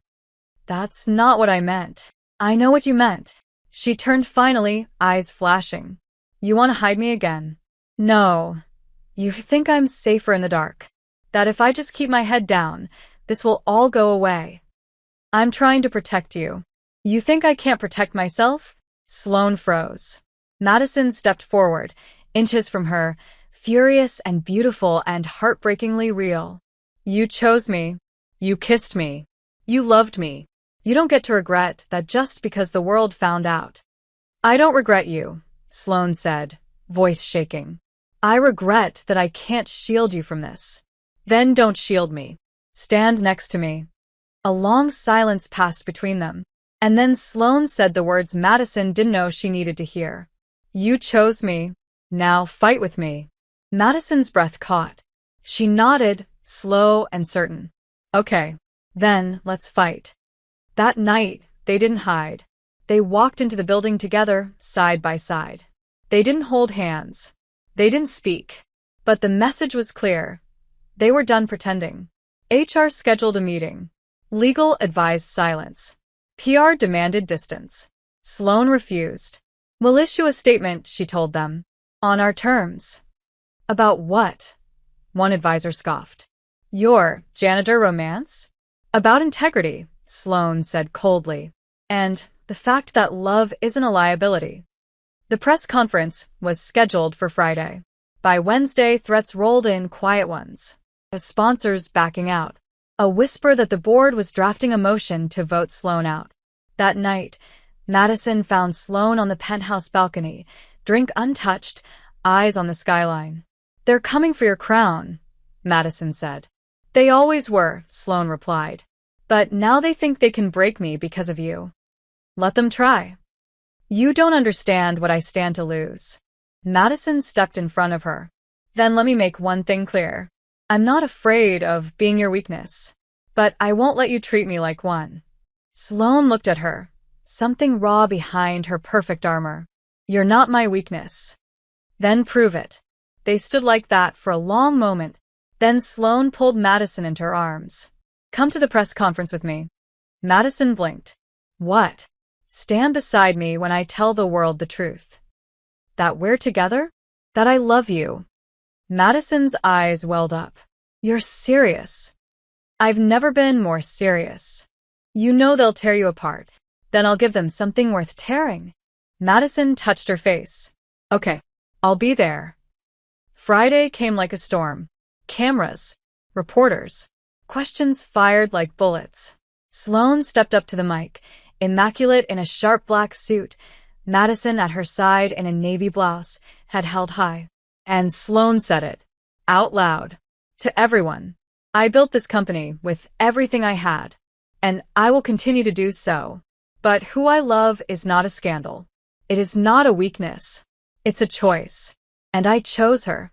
"That's not what I meant." "I know what you meant." She turned finally, eyes flashing. "You want to hide me again?" "No. You think I'm safer in the dark. That if I just keep my head down, this will all go away." "I'm trying to protect you." "You think I can't protect myself?" Sloane froze. Madison stepped forward, inches from her, furious and beautiful and heartbreakingly real. "You chose me. You kissed me. You loved me. You don't get to regret that just because the world found out." "I don't regret you," Sloane said, voice shaking. "I regret that I can't shield you from this." "Then don't shield me. Stand next to me." A long silence passed between them, and then Sloane said the words Madison didn't know she needed to hear. "You chose me. Now fight with me." Madison's breath caught. She nodded, slow and certain. "Okay." Then, let's fight. That night, they didn't hide. They walked into the building together, side by side. They didn't hold hands. They didn't speak. But the message was clear. They were done pretending. HR scheduled a meeting. Legal advised silence. PR demanded distance. Sloane refused. We'll issue a statement, she told them. On our terms. About what? One advisor scoffed. Your janitor romance? About integrity, Sloane said coldly. And the fact that love isn't a liability. The press conference was scheduled for Friday. By Wednesday, threats rolled in, quiet ones. The sponsors backing out. A whisper that the board was drafting a motion to vote Sloane out. That night, Madison found Sloane on the penthouse balcony, drink untouched, eyes on the skyline. They're coming for your crown, Madison said. They always were, Sloane replied. But now they think they can break me because of you. Let them try. You don't understand what I stand to lose. Madison stepped in front of her. Then let me make one thing clear. I'm not afraid of being your weakness, but I won't let you treat me like one. Sloane looked at her, something raw behind her perfect armor. You're not my weakness. Then prove it. They stood like that for a long moment. Then Sloane pulled Madison into her arms. Come to the press conference with me. Madison blinked. What? Stand beside me when I tell the world the truth. That we're together? That I love you. Madison's eyes welled up. You're serious. I've never been more serious. You know they'll tear you apart. Then I'll give them something worth tearing. Madison touched her face. Okay, I'll be there. Friday came like a storm. Cameras, reporters, questions fired like bullets. Sloane stepped up to the mic, immaculate in a sharp black suit, Madison at her side in a navy blouse, head held high. And Sloane said it, out loud, to everyone. I built this company with everything I had, and I will continue to do so. But who I love is not a scandal. It is not a weakness. It's a choice. And I chose her.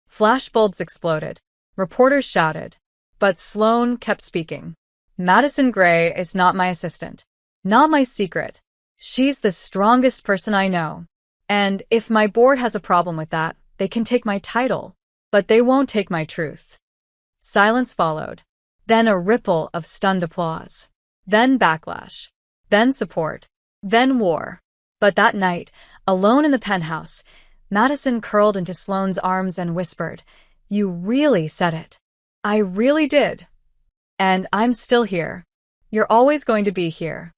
Flashbulbs exploded. Reporters shouted. But Sloane kept speaking. Madison Gray is not my assistant. Not my secret. She's the strongest person I know. And if my board has a problem with that, they can take my title. But they won't take my truth. Silence followed. Then a ripple of stunned applause. Then backlash. Then support. Then war. But that night, alone in the penthouse, Madison curled into Sloane's arms and whispered, You really said it. I really did. And I'm still here. You're always going to be here.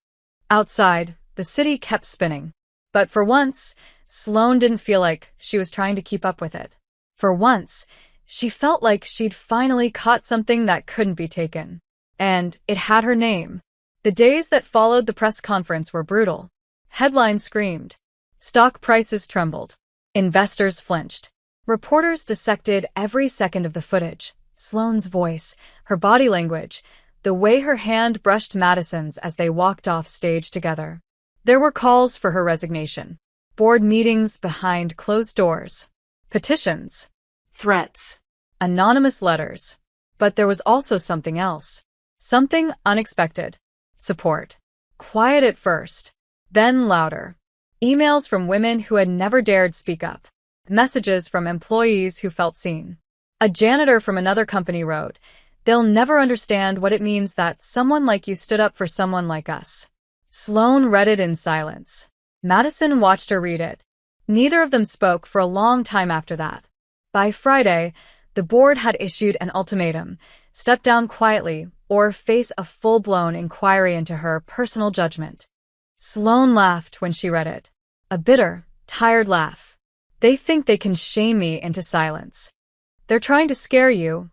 Outside, the city kept spinning. But for once, Sloane didn't feel like she was trying to keep up with it. For once, she felt like she'd finally caught something that couldn't be taken. And it had her name. The days that followed the press conference were brutal. Headlines screamed. Stock prices trembled. Investors flinched. Reporters dissected every second of the footage. Sloane's voice, her body language, the way her hand brushed Madison's as they walked off stage together. There were calls for her resignation. Board meetings behind closed doors. Petitions. Threats. Anonymous letters. But there was also something else. Something unexpected. Support. Quiet at first. Then louder. Emails from women who had never dared speak up. Messages from employees who felt seen. A janitor from another company wrote, They'll never understand what it means that someone like you stood up for someone like us. Sloane read it in silence. Madison watched her read it. Neither of them spoke for a long time after that. By Friday, the board had issued an ultimatum, step down quietly or face a full-blown inquiry into her personal judgment. Sloane laughed when she read it. A bitter, tired laugh. They think they can shame me into silence. They're trying to scare you,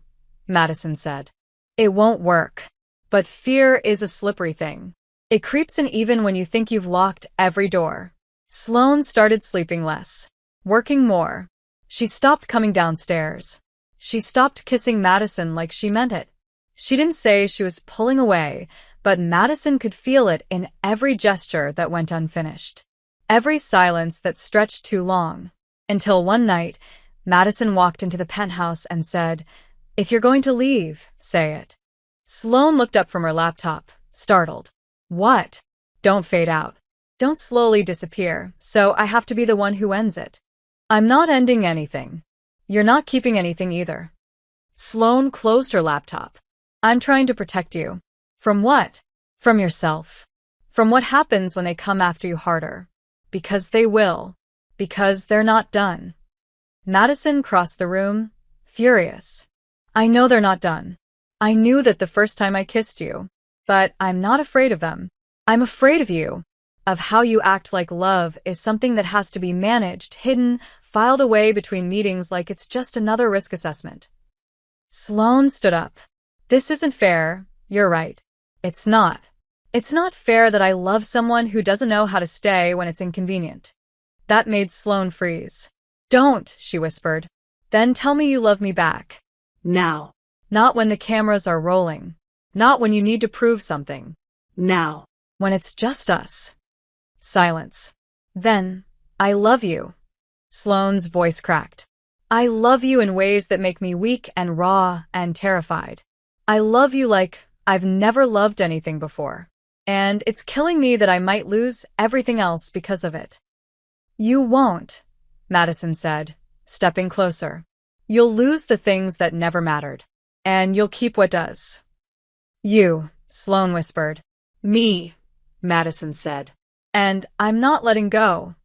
Madison said. It won't work. But fear is a slippery thing. It creeps in even when you think you've locked every door. Sloane started sleeping less, working more. She stopped coming downstairs. She stopped kissing Madison like she meant it. She didn't say she was pulling away, but Madison could feel it in every gesture that went unfinished. Every silence that stretched too long. Until one night, Madison walked into the penthouse and said, If you're going to leave, say it. Sloane looked up from her laptop, startled. What? Don't fade out. Don't slowly disappear, so I have to be the one who ends it. I'm not ending anything. You're not keeping anything either. Sloane closed her laptop. I'm trying to protect you. From what? From yourself. From what happens when they come after you harder. Because they will. Because they're not done. Madison crossed the room, furious. I know they're not done. I knew that the first time I kissed you. But I'm not afraid of them. I'm afraid of you. Of how you act like love is something that has to be managed, hidden, filed away between meetings like it's just another risk assessment. Sloane stood up. This isn't fair. You're right. It's not. It's not fair that I love someone who doesn't know how to stay when it's inconvenient. That made Sloane freeze. Don't, she whispered. Then tell me you love me back. Now. Not when the cameras are rolling. Not when you need to prove something. Now. When it's just us. Silence. Then, I love you. Sloane's voice cracked. I love you in ways that make me weak and raw and terrified. I love you like I've never loved anything before. And it's killing me that I might lose everything else because of it. You won't, Madison said, stepping closer. You'll lose the things that never mattered. And you'll keep what does. You, Sloane whispered. Me, Madison said. And I'm not letting go.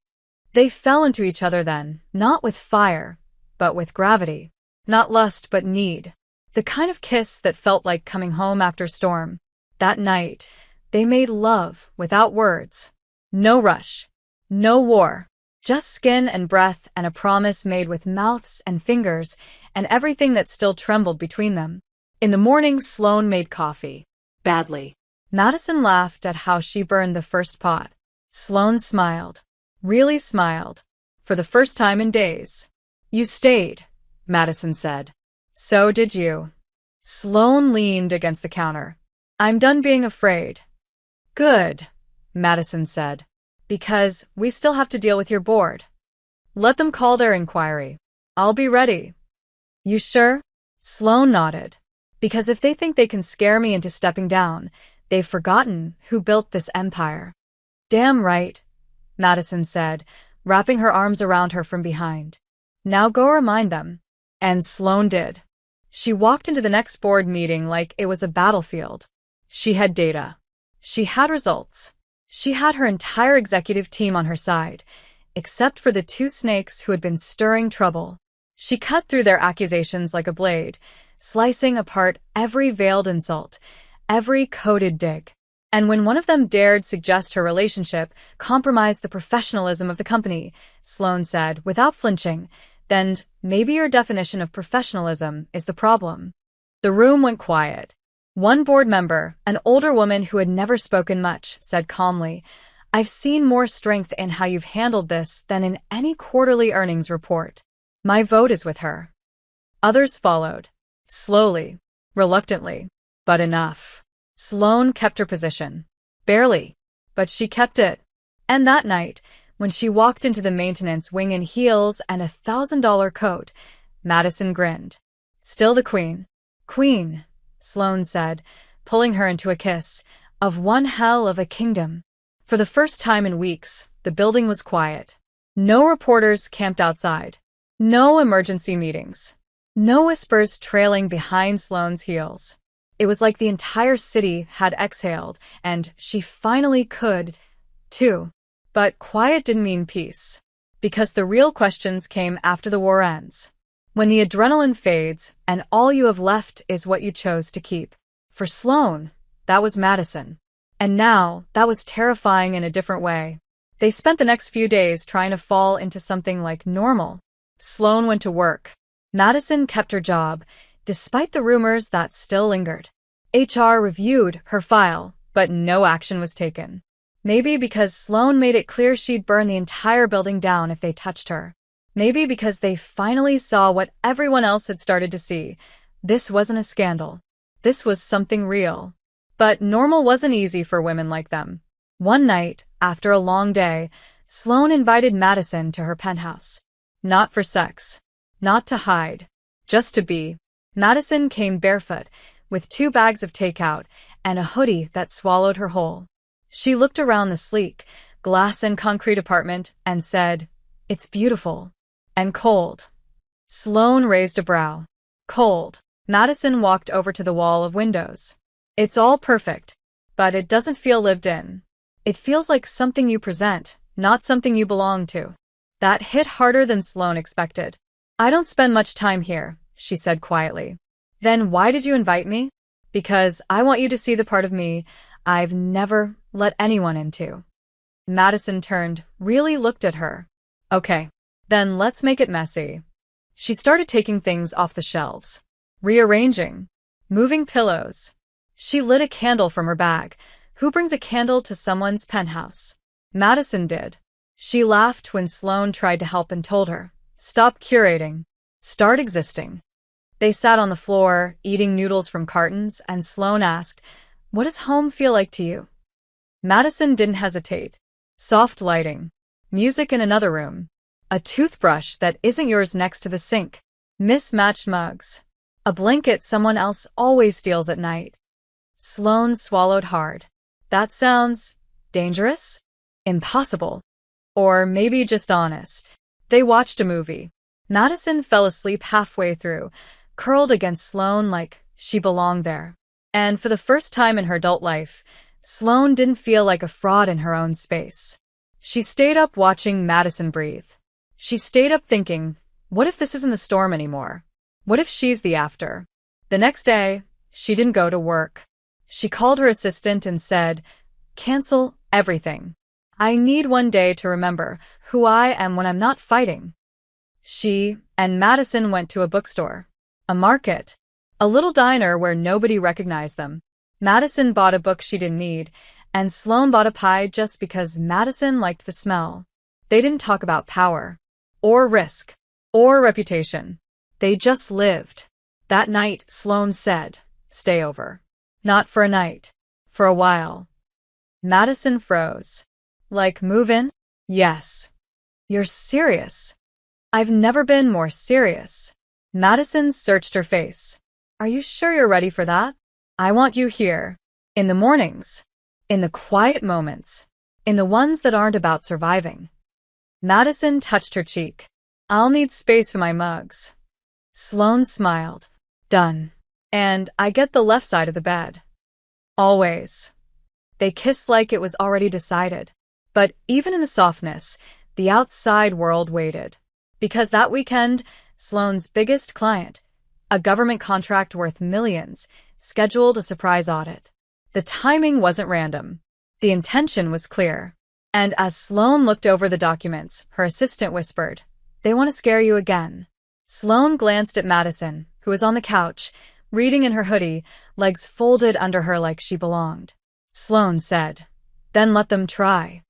They fell into each other then, not with fire, but with gravity. Not lust, but need. The kind of kiss that felt like coming home after storm. That night, they made love without words. No rush. No war. Just skin and breath and a promise made with mouths and fingers and everything that still trembled between them. In the morning, Sloane made coffee. Badly. Madison laughed at how she burned the first pot. Sloane smiled. Really smiled. For the first time in days. You stayed, Madison said. So did you. Sloane leaned against the counter. I'm done being afraid. Good, Madison said. Because we still have to deal with your board. Let them call their inquiry. I'll be ready. You sure? Sloane nodded. Because if they think they can scare me into stepping down, they've forgotten who built this empire. Damn right, Madison said, wrapping her arms around her from behind. Now go remind them. And Sloane did. She walked into the next board meeting like it was a battlefield. She had data. She had results. She had her entire executive team on her side, except for the two snakes who had been stirring trouble. She cut through their accusations like a blade, slicing apart every veiled insult, every coded dig. And when one of them dared suggest her relationship compromised the professionalism of the company, Sloane said, without flinching, then maybe your definition of professionalism is the problem. The room went quiet. One board member, an older woman who had never spoken much, said calmly, I've seen more strength in how you've handled this than in any quarterly earnings report. My vote is with her. Others followed. Slowly, reluctantly, but enough. Sloane kept her position. Barely, but she kept it. And that night, when she walked into the maintenance wing in heels and a $1,000 coat, Madison grinned. Still the queen. Queen, Sloane said, pulling her into a kiss, of one hell of a kingdom. For the first time in weeks, the building was quiet. No reporters camped outside. No emergency meetings. No whispers trailing behind Sloane's heels. It was like the entire city had exhaled, and she finally could, too. But quiet didn't mean peace. Because the real questions came after the war ends. When the adrenaline fades, and all you have left is what you chose to keep. For Sloane, that was Madison. And now, that was terrifying in a different way. They spent the next few days trying to fall into something like normal. Sloane went to work. Madison kept her job, despite the rumors that still lingered. HR reviewed her file, but no action was taken. Maybe because Sloane made it clear she'd burn the entire building down if they touched her. Maybe because they finally saw what everyone else had started to see. This wasn't a scandal. This was something real. But normal wasn't easy for women like them. One night, after a long day, Sloane invited Madison to her penthouse. Not for sex. Not to hide. Just to be. Madison came barefoot, with 2 bags of takeout and a hoodie that swallowed her whole. She looked around the sleek, glass and concrete apartment and said, "It's beautiful. And cold." Sloane raised a brow. "Cold." Madison walked over to the wall of windows. "It's all perfect, but it doesn't feel lived in. It feels like something you present, not something you belong to." That hit harder than Sloane expected. "I don't spend much time here," she said quietly. "Then why did you invite me?" "Because I want you to see the part of me I've never let anyone into." Madison turned, really looked at her. "Okay, then let's make it messy." She started taking things off the shelves, rearranging, moving pillows. She lit a candle from her bag. Who brings a candle to someone's penthouse? Madison did. She laughed when Sloane tried to help and told her, "Stop curating. Start existing." They sat on the floor, eating noodles from cartons, and Sloane asked, "What does home feel like to you?" Madison didn't hesitate. Soft lighting. Music in another room. A toothbrush that isn't yours next to the sink. Mismatched mugs. A blanket someone else always steals at night. Sloane swallowed hard. That sounds dangerous? Impossible. Or maybe just honest. They watched a movie. Madison fell asleep halfway through, curled against Sloane like she belonged there. And for the first time in her adult life, Sloane didn't feel like a fraud in her own space. She stayed up watching Madison breathe. She stayed up thinking, what if this isn't the storm anymore? What if she's the after? The next day, she didn't go to work. She called her assistant and said, "Cancel everything. I need one day to remember who I am when I'm not fighting." She and Madison went to a bookstore, a market, a little diner where nobody recognized them. Madison bought a book she didn't need, and Sloane bought a pie just because Madison liked the smell. They didn't talk about power, or risk, or reputation. They just lived. That night, Sloane said, "Stay over." Not for a night. For a while. Madison froze. "Like move in?" "Yes." "You're serious?" "I've never been more serious." Madison searched her face. "Are you sure you're ready for that? I want you here. In the mornings. In the quiet moments. In the ones that aren't about surviving." Madison touched her cheek. "I'll need space for my mugs." Sloane smiled. "Done. And I get the left side of the bed." "Always." They kissed like it was already decided. But even in the softness, the outside world waited. Because that weekend, Sloane's biggest client, a government contract worth millions, scheduled a surprise audit. The timing wasn't random. The intention was clear. And as Sloane looked over the documents, her assistant whispered, "They want to scare you again." Sloane glanced at Madison, who was on the couch, reading in her hoodie, legs folded under her like she belonged. Sloane said, "Then let them try."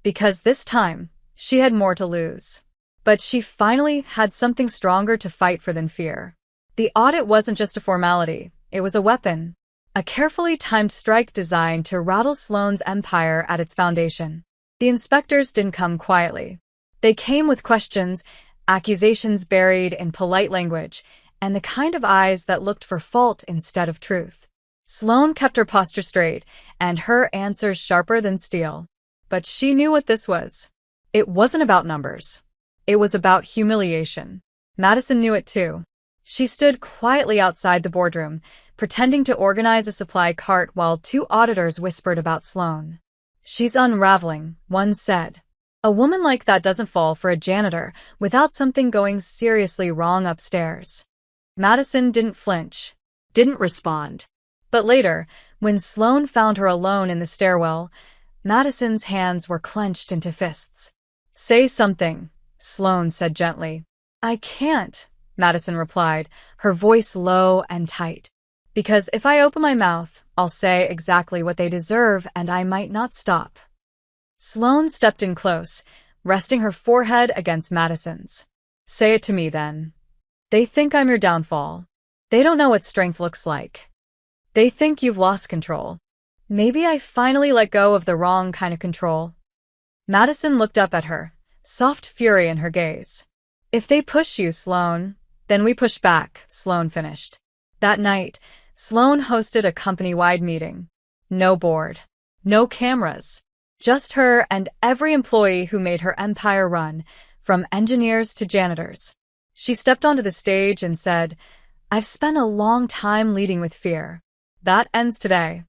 Because this time, she had more to lose. But she finally had something stronger to fight for than fear. The audit wasn't just a formality, it was a weapon. A carefully timed strike designed to rattle Sloane's empire at its foundation. The inspectors didn't come quietly. They came with questions, accusations buried in polite language, and the kind of eyes that looked for fault instead of truth. Sloane kept her posture straight, and her answers sharper than steel. But she knew what this was. It wasn't about numbers. It was about humiliation. Madison knew it too. She stood quietly outside the boardroom, pretending to organize a supply cart while 2 auditors whispered about Sloane. "She's unraveling," one said. "A woman like that doesn't fall for a janitor without something going seriously wrong upstairs." Madison didn't flinch, didn't respond. But later, when Sloane found her alone in the stairwell, Madison's hands were clenched into fists. "Say something," Sloane said gently. "I can't," Madison replied, her voice low and tight. "Because if I open my mouth, I'll say exactly what they deserve and I might not stop." Sloane stepped in close, resting her forehead against Madison's. "Say it to me, then. They think I'm your downfall. They don't know what strength looks like. They think you've lost control. Maybe I finally let go of the wrong kind of control." Madison looked up at her, soft fury in her gaze. "If they push you, Sloane, then we push back," Sloane finished. That night, Sloan hosted a company-wide meeting. No board. No cameras. Just her and every employee who made her empire run, from engineers to janitors. She stepped onto the stage and said, "I've spent a long time leading with fear. That ends today."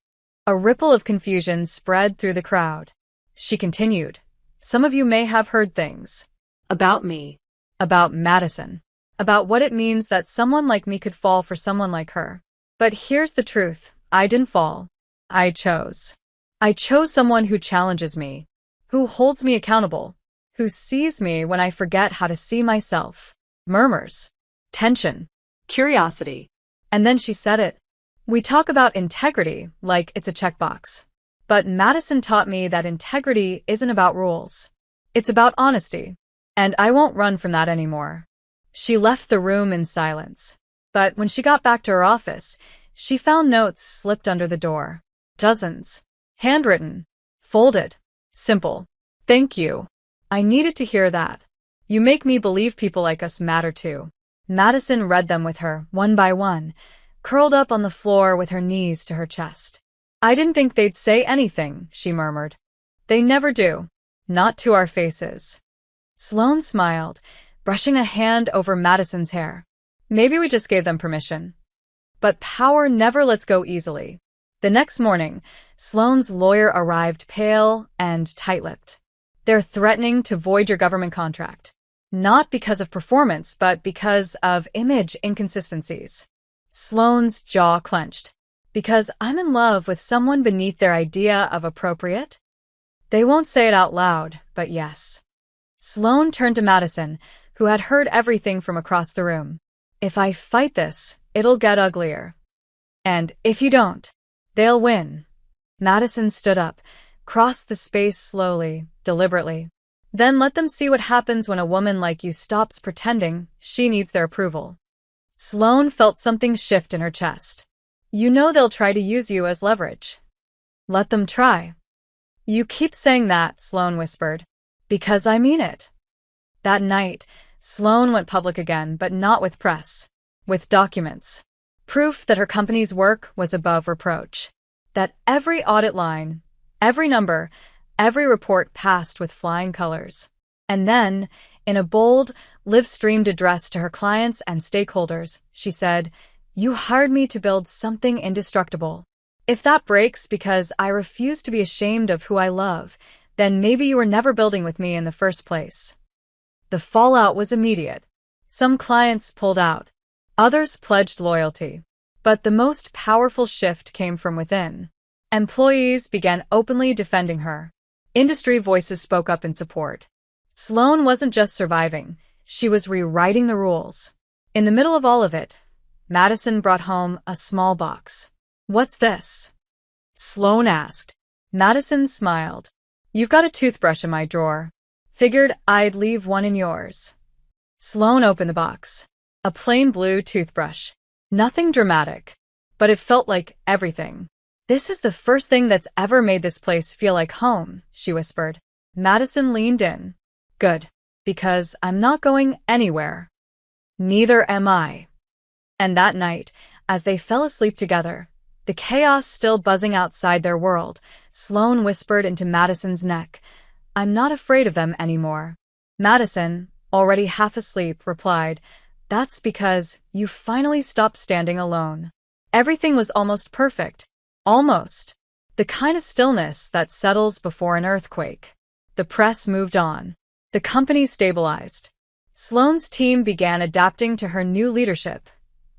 A ripple of confusion spread through the crowd. She continued, "Some of you may have heard things. About me. About Madison. About what it means that someone like me could fall for someone like her. But here's the truth. I didn't fall. I chose. I chose someone who challenges me, who holds me accountable, who sees me when I forget how to see myself." Murmurs. Tension. Curiosity. And then she said it. "We talk about integrity like it's a checkbox. But Madison taught me that integrity isn't about rules. It's about honesty. And I won't run from that anymore." She left the room in silence. But when she got back to her office, she found notes slipped under the door. Dozens. Handwritten. Folded. Simple. "Thank you. I needed to hear that. You make me believe people like us matter too." Madison read them with her, one by one, curled up on the floor with her knees to her chest. "I didn't think they'd say anything," she murmured. "They never do. Not to our faces." Sloan smiled, brushing a hand over Madison's hair. "Maybe we just gave them permission." But power never lets go easily. The next morning, Sloan's lawyer arrived pale and tight-lipped. "They're threatening to void your government contract. Not because of performance, but because of image inconsistencies." Sloan's jaw clenched. "Because I'm in love with someone beneath their idea of appropriate?" They won't say it out loud, but yes. Sloan turned to Madison, who had heard everything from across the room. "If I fight this, it'll get uglier. And if you don't, they'll win." Madison stood up, crossed the space slowly, deliberately. "Then let them see what happens when a woman like you stops pretending she needs their approval." Sloan felt something shift in her chest. "You know they'll try to use you as leverage. Let them try." "You keep saying that," Sloan whispered. "Because I mean it." That night, Sloan went public again, but not with press. With documents. Proof that her company's work was above reproach. That every audit line, every number, every report passed with flying colors. And then, in a bold, live-streamed address to her clients and stakeholders, she said, "You hired me to build something indestructible. If that breaks because I refuse to be ashamed of who I love, then maybe you were never building with me in the first place." The fallout was immediate. Some clients pulled out. Others pledged loyalty. But the most powerful shift came from within. Employees began openly defending her. Industry voices spoke up in support. Sloan wasn't just surviving, she was rewriting the rules. In the middle of all of it, Madison brought home a small box. "What's this?" Sloan asked. Madison smiled. "You've got a toothbrush in my drawer. Figured I'd leave one in yours." Sloan opened the box. A plain blue toothbrush. Nothing dramatic. But it felt like everything. "This is the first thing that's ever made this place feel like home," she whispered. Madison leaned in. "Good. Because I'm not going anywhere." "Neither am I." And that night, as they fell asleep together, the chaos still buzzing outside their world, Sloan whispered into Madison's neck, "I'm not afraid of them anymore." Madison, already half asleep, replied, "That's because you finally stopped standing alone." Everything was almost perfect. Almost. The kind of stillness that settles before an earthquake. The press moved on. The company stabilized. Sloan's team began adapting to her new leadership.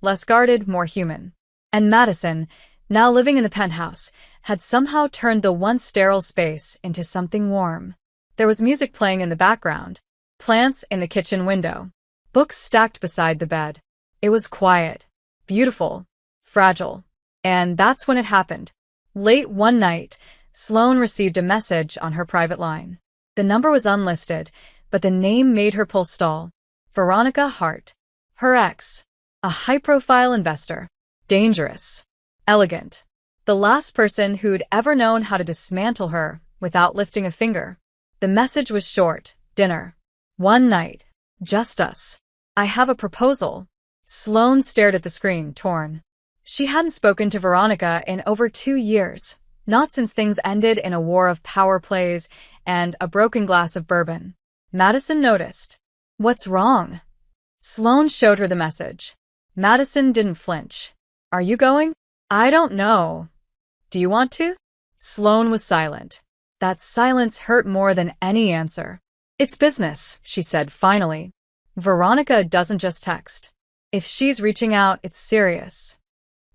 Less guarded, more human. And Madison, now living in the penthouse, had somehow turned the once sterile space into something warm. There was music playing in the background. Plants in the kitchen window. Books stacked beside the bed. It was quiet. Beautiful. Fragile. And that's when it happened. Late one night, Sloan received a message on her private line. The number was unlisted, but the name made her pulse stall. Veronica Hart. Her ex. A high-profile investor. Dangerous. Elegant. The last person who'd ever known how to dismantle her without lifting a finger. The message was short. Dinner. One night. Just us. I have a proposal. Sloan stared at the screen, torn. She hadn't spoken to Veronica in over 2 years, not since things ended in a war of power plays and a broken glass of bourbon. Madison noticed. What's wrong? Sloane showed her the message. Madison didn't flinch. Are you going? I don't know. Do you want to? Sloane was silent. That silence hurt more than any answer. It's business, she said finally. Veronica doesn't just text. If she's reaching out, it's serious.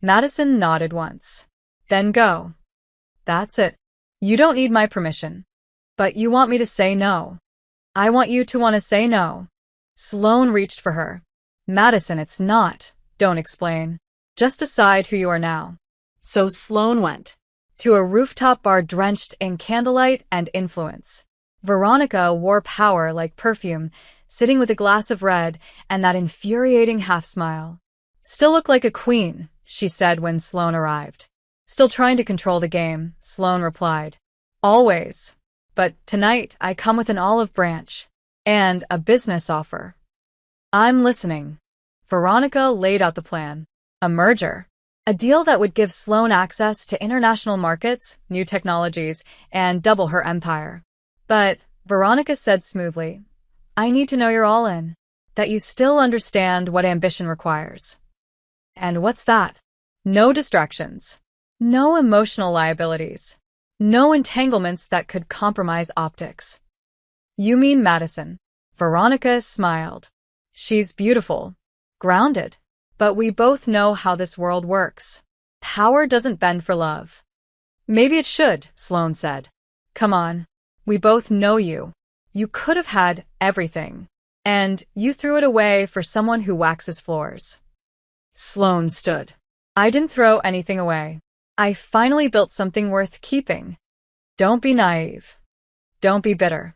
Madison nodded once. Then go. That's it. You don't need my permission. But you want me to say no. I want you to want to say no. Sloane reached for her. Madison, it's not. Don't explain. Just decide who you are now. So Sloane went. To a rooftop bar drenched in candlelight and influence. Veronica wore power like perfume, sitting with a glass of red and that infuriating half-smile. Still look like a queen, she said when Sloane arrived. Still trying to control the game, Sloane replied. Always. But tonight I come with an olive branch. And a business offer. I'm listening. Veronica laid out the plan. A merger. A deal that would give Sloane access to international markets, new technologies, and double her empire. But, Veronica said smoothly, I need to know you're all in. That you still understand what ambition requires. And what's that? No distractions. No emotional liabilities. No entanglements that could compromise optics. You mean Madison? Veronica smiled. She's beautiful. Grounded. But we both know how this world works. Power doesn't bend for love. Maybe it should, Sloane said. Come on. We both know you. You could have had everything. And you threw it away for someone who waxes floors. Sloane stood. I didn't throw anything away. I finally built something worth keeping. Don't be naive. Don't be bitter.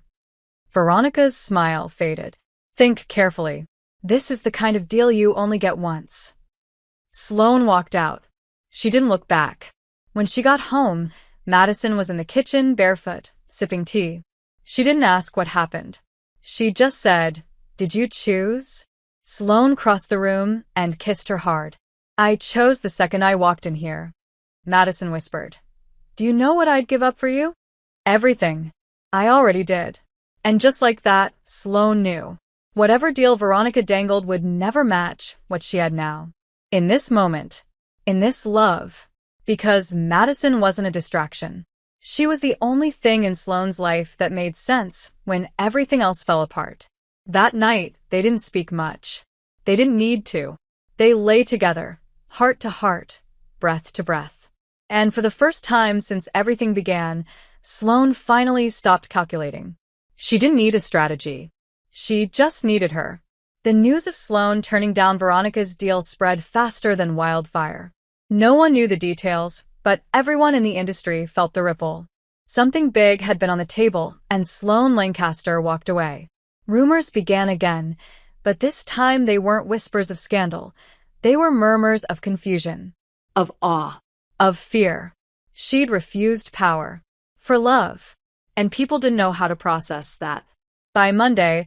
Veronica's smile faded. Think carefully. This is the kind of deal you only get once. Sloane walked out. She didn't look back. When she got home, Madison was in the kitchen barefoot, sipping tea. She didn't ask what happened. She just said, Did you choose? Sloane crossed the room and kissed her hard. I chose the second I walked in here. Madison whispered. Do you know what I'd give up for you? Everything. I already did. And just like that, Sloane knew. Whatever deal Veronica dangled would never match what she had now. In this moment. In this love. Because Madison wasn't a distraction. She was the only thing in Sloane's life that made sense when everything else fell apart. That night, they didn't speak much. They didn't need to. They lay together, heart to heart, breath to breath. And for the first time since everything began, Sloane finally stopped calculating. She didn't need a strategy. She just needed her. The news of Sloane turning down Veronica's deal spread faster than wildfire. No one knew the details, but everyone in the industry felt the ripple. Something big had been on the table, and Sloane Lancaster walked away. Rumors began again, but this time they weren't whispers of scandal. They were murmurs of confusion. Of awe. Of fear. She'd refused power. For love. And people didn't know how to process that. By Monday,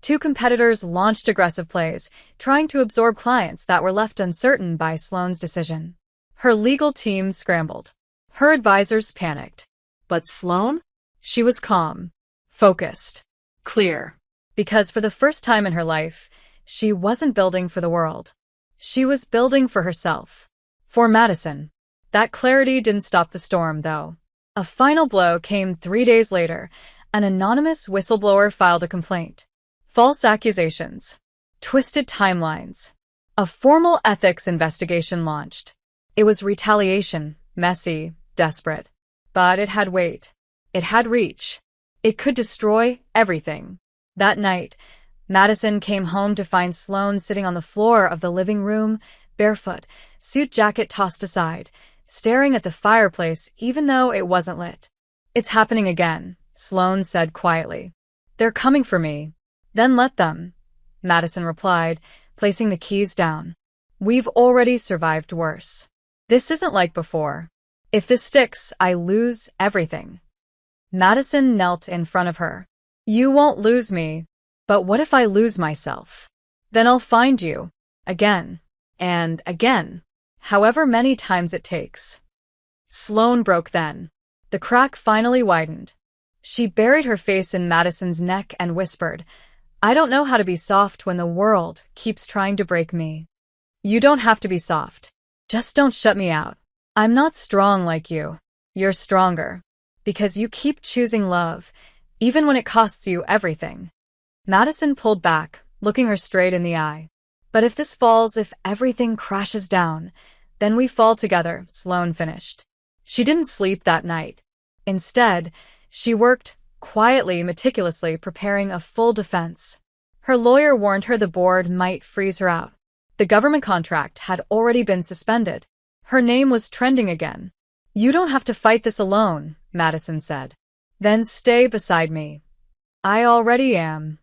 2 competitors launched aggressive plays, trying to absorb clients that were left uncertain by Sloane's decision. Her legal team scrambled. Her advisors panicked. But Sloane? She was calm. Focused. Clear. Because for the first time in her life, she wasn't building for the world. She was building for herself. For Madison. That clarity didn't stop the storm, though. A final blow came 3 days later. An anonymous whistleblower filed a complaint. False accusations. Twisted timelines. A formal ethics investigation launched. It was retaliation, messy, desperate. But it had weight. It had reach. It could destroy everything. That night, Madison came home to find Sloane sitting on the floor of the living room, barefoot, suit jacket tossed aside, staring at the fireplace even though it wasn't lit. It's happening again, Sloane said quietly. They're coming for me. Then let them, Madison replied, placing the keys down. We've already survived worse. This isn't like before. If this sticks, I lose everything. Madison knelt in front of her. You won't lose me. But what if I lose myself? Then I'll find you. Again. And again. however many times it takes. Sloane broke then. The crack finally widened. She buried her face in Madison's neck and whispered, "I don't know how to be soft when the world keeps trying to break me." "You don't have to be soft. Just don't shut me out. I'm not strong like you. You're stronger. Because you keep choosing love, even when it costs you everything." Madison pulled back, looking her straight in the eye. "But if this falls, if everything crashes down, then we fall together," Sloane finished. She didn't sleep that night. Instead, she worked, quietly, meticulously, preparing a full defense. Her lawyer warned her the board might freeze her out. The government contract had already been suspended. Her name was trending again. "You don't have to fight this alone," Madison said. "Then stay beside me." "I already am."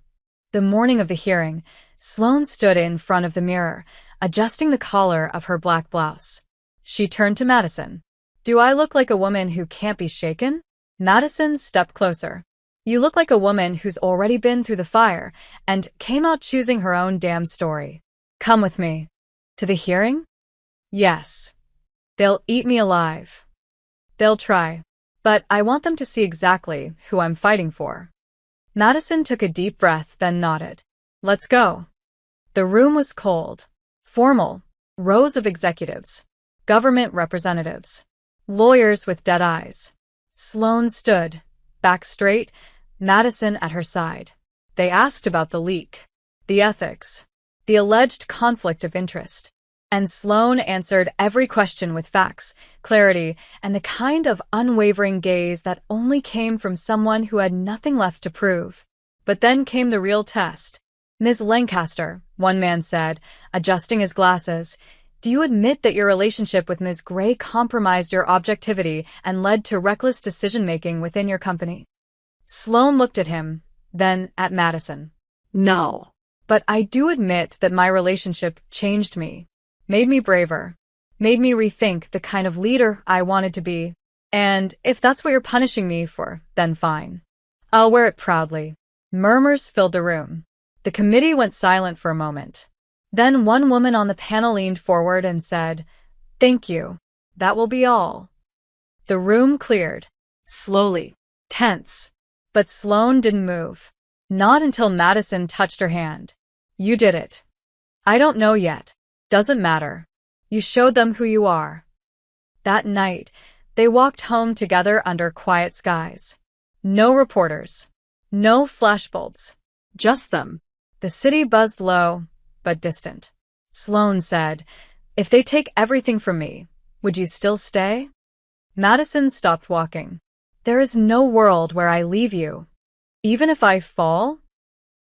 The morning of the hearing, Sloane stood in front of the mirror, adjusting the collar of her black blouse. She turned to Madison. "Do I look like a woman who can't be shaken?" Madison stepped closer. "You look like a woman who's already been through the fire and came out choosing her own damn story. Come with me." "To the hearing?" "Yes. They'll eat me alive. They'll try. But I want them to see exactly who I'm fighting for." Madison took a deep breath, then nodded. "Let's go." The room was cold, formal, rows of executives, government representatives, lawyers with dead eyes. Sloane stood, back straight, Madison at her side. They asked about the leak, the ethics, the alleged conflict of interest. And Sloane answered every question with facts, clarity, and the kind of unwavering gaze that only came from someone who had nothing left to prove. But then came the real test. "Ms. Lancaster," one man said, adjusting his glasses, "do you admit that your relationship with Ms. Gray compromised your objectivity and led to reckless decision-making within your company?" Sloane looked at him, then at Madison. No. "But I do admit that my relationship changed me. Made me braver, made me rethink the kind of leader I wanted to be. And if that's what you're punishing me for, then fine. I'll wear it proudly." Murmurs filled the room. The committee went silent for a moment. Then one woman on the panel leaned forward and said, "Thank you. That will be all." The room cleared. Slowly. Tense. But Sloane didn't move. Not until Madison touched her hand. "You did it." "I don't know yet. Doesn't matter. You showed them who you are." That night, they walked home together under quiet skies. No reporters. No flashbulbs. Just them. The city buzzed low, but distant. Sloane said, "If they take everything from me, would you still stay?" Madison stopped walking. "There is no world where I leave you. Even if I fall?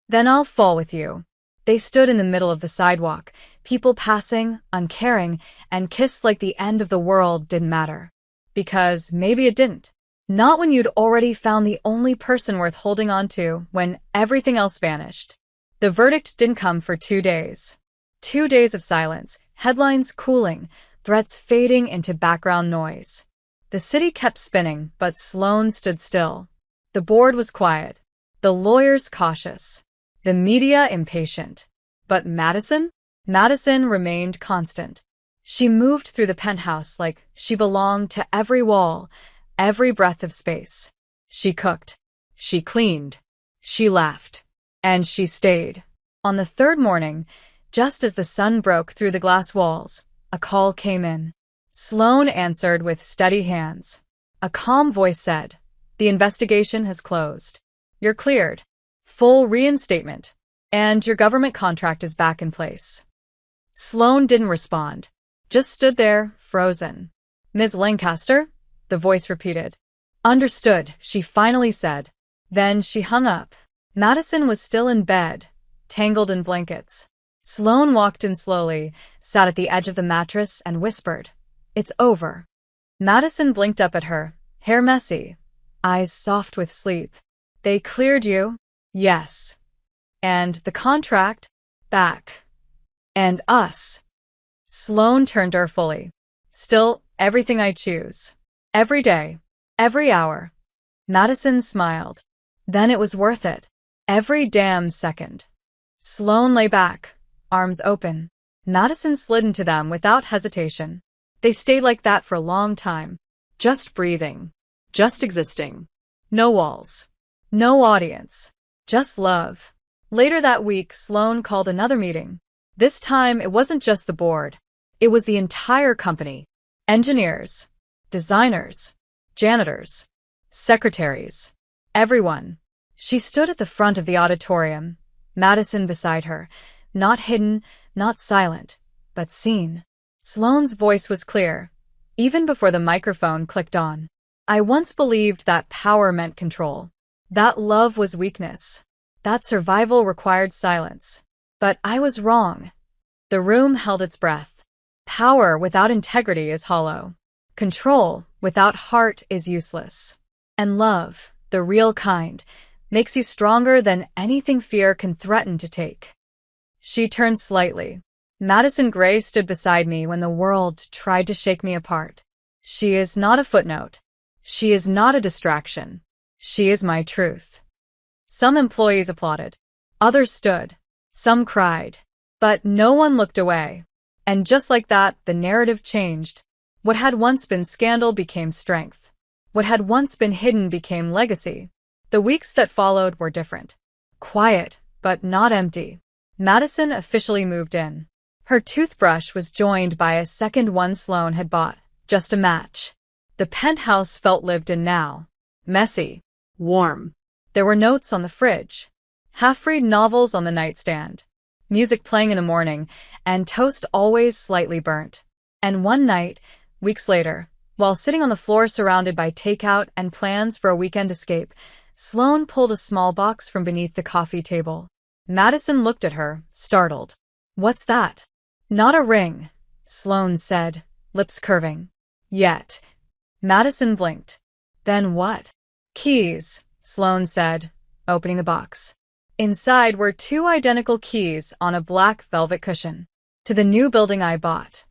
Then I'll fall with you." They stood in the middle of the sidewalk, people passing, uncaring, and kissed like the end of the world didn't matter. Because maybe it didn't. Not when you'd already found the only person worth holding on to, when everything else vanished. The verdict didn't come for 2 days. 2 days of silence, headlines cooling, threats fading into background noise. The city kept spinning, but Sloane stood still. The board was quiet. The lawyers cautious. The media impatient. But Madison? Madison remained constant. She moved through the penthouse like she belonged to every wall, every breath of space. She cooked. She cleaned. She laughed. And she stayed. On the third morning, just as the sun broke through the glass walls, a call came in. Sloane answered with steady hands. A calm voice said, "The investigation has closed. You're cleared. Full reinstatement. And your government contract is back in place." Sloane didn't respond. Just stood there, frozen. "Ms. Lancaster?" the voice repeated. "Understood," she finally said. Then she hung up. Madison was still in bed, tangled in blankets. Sloane walked in slowly, sat at the edge of the mattress, and whispered, "It's over." Madison blinked up at her, hair messy, eyes soft with sleep. "They cleared you?" "Yes." "And the contract?" "Back." "And us?" Sloane turned to her fully. "Still, everything I choose. Every day. Every hour." Madison smiled. "Then it was worth it. Every damn second." Sloane lay back, arms open. Madison slid into them without hesitation. They stayed like that for a long time. Just breathing. Just existing. No walls. No audience. Just love. Later that week, Sloane called another meeting. This time, it wasn't just the board. It was the entire company. Engineers. Designers. Janitors. Secretaries. Everyone. She stood at the front of the auditorium, Madison beside her, not hidden, not silent, but seen. Sloane's voice was clear, even before the microphone clicked on. I once believed that power meant control, that love was weakness, that survival required silence. But I was wrong. The room held its breath. Power without integrity is hollow. Control without heart is useless. And love, the real kind, makes you stronger than anything fear can threaten to take. She turned slightly. Madison Gray stood beside me when the world tried to shake me apart. She is not a footnote. She is not a distraction. She is my truth. Some employees applauded. Others stood. Some cried. But no one looked away. And just like that, the narrative changed. What had once been scandal became strength. What had once been hidden became legacy. The weeks that followed were different. Quiet, but not empty. Madison officially moved in. Her toothbrush was joined by a second one Sloane had bought, just a match. The penthouse felt lived in now. Messy. Warm. There were notes on the fridge. Half-read novels on the nightstand. Music playing in the morning, and toast always slightly burnt. And one night, weeks later, while sitting on the floor surrounded by takeout and plans for a weekend escape, Sloane pulled a small box from beneath the coffee table. Madison looked at her, startled. What's that? Not a ring, Sloane said, lips curving. Yet. Madison blinked. Then what? Keys, Sloane said, opening the box. Inside were two identical keys on a black velvet cushion. To the new building I bought.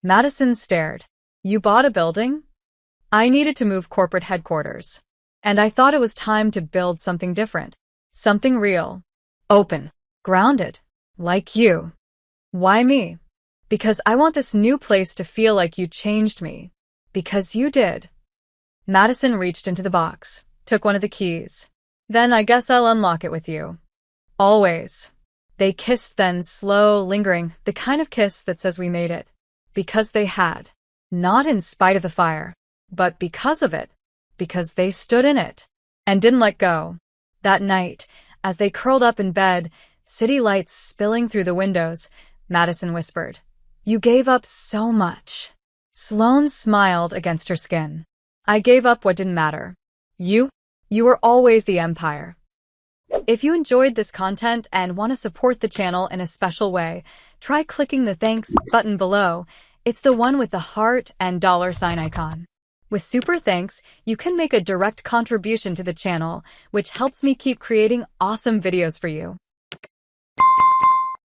Madison stared. You bought a building? I needed to move corporate headquarters. And I thought it was time to build something different. Something real. Open. Grounded. Like you. Why me? Because I want this new place to feel like you changed me. Because you did. Madison reached into the box, took one of the keys. Then I guess I'll unlock it with you. Always. They kissed then, slow, lingering, the kind of kiss that says we made it. Because they had. Not in spite of the fire, but because of it. Because they stood in it. And didn't let go. That night, as they curled up in bed, city lights spilling through the windows, Madison whispered, You gave up so much. Sloane smiled against her skin. I gave up what didn't matter. You were always the empire. If you enjoyed this content and want to support the channel in a special way, try clicking the thanks button below. It's the one with the heart and $sign icon. With super thanks, you can make a direct contribution to the channel, which helps me keep creating awesome videos for you.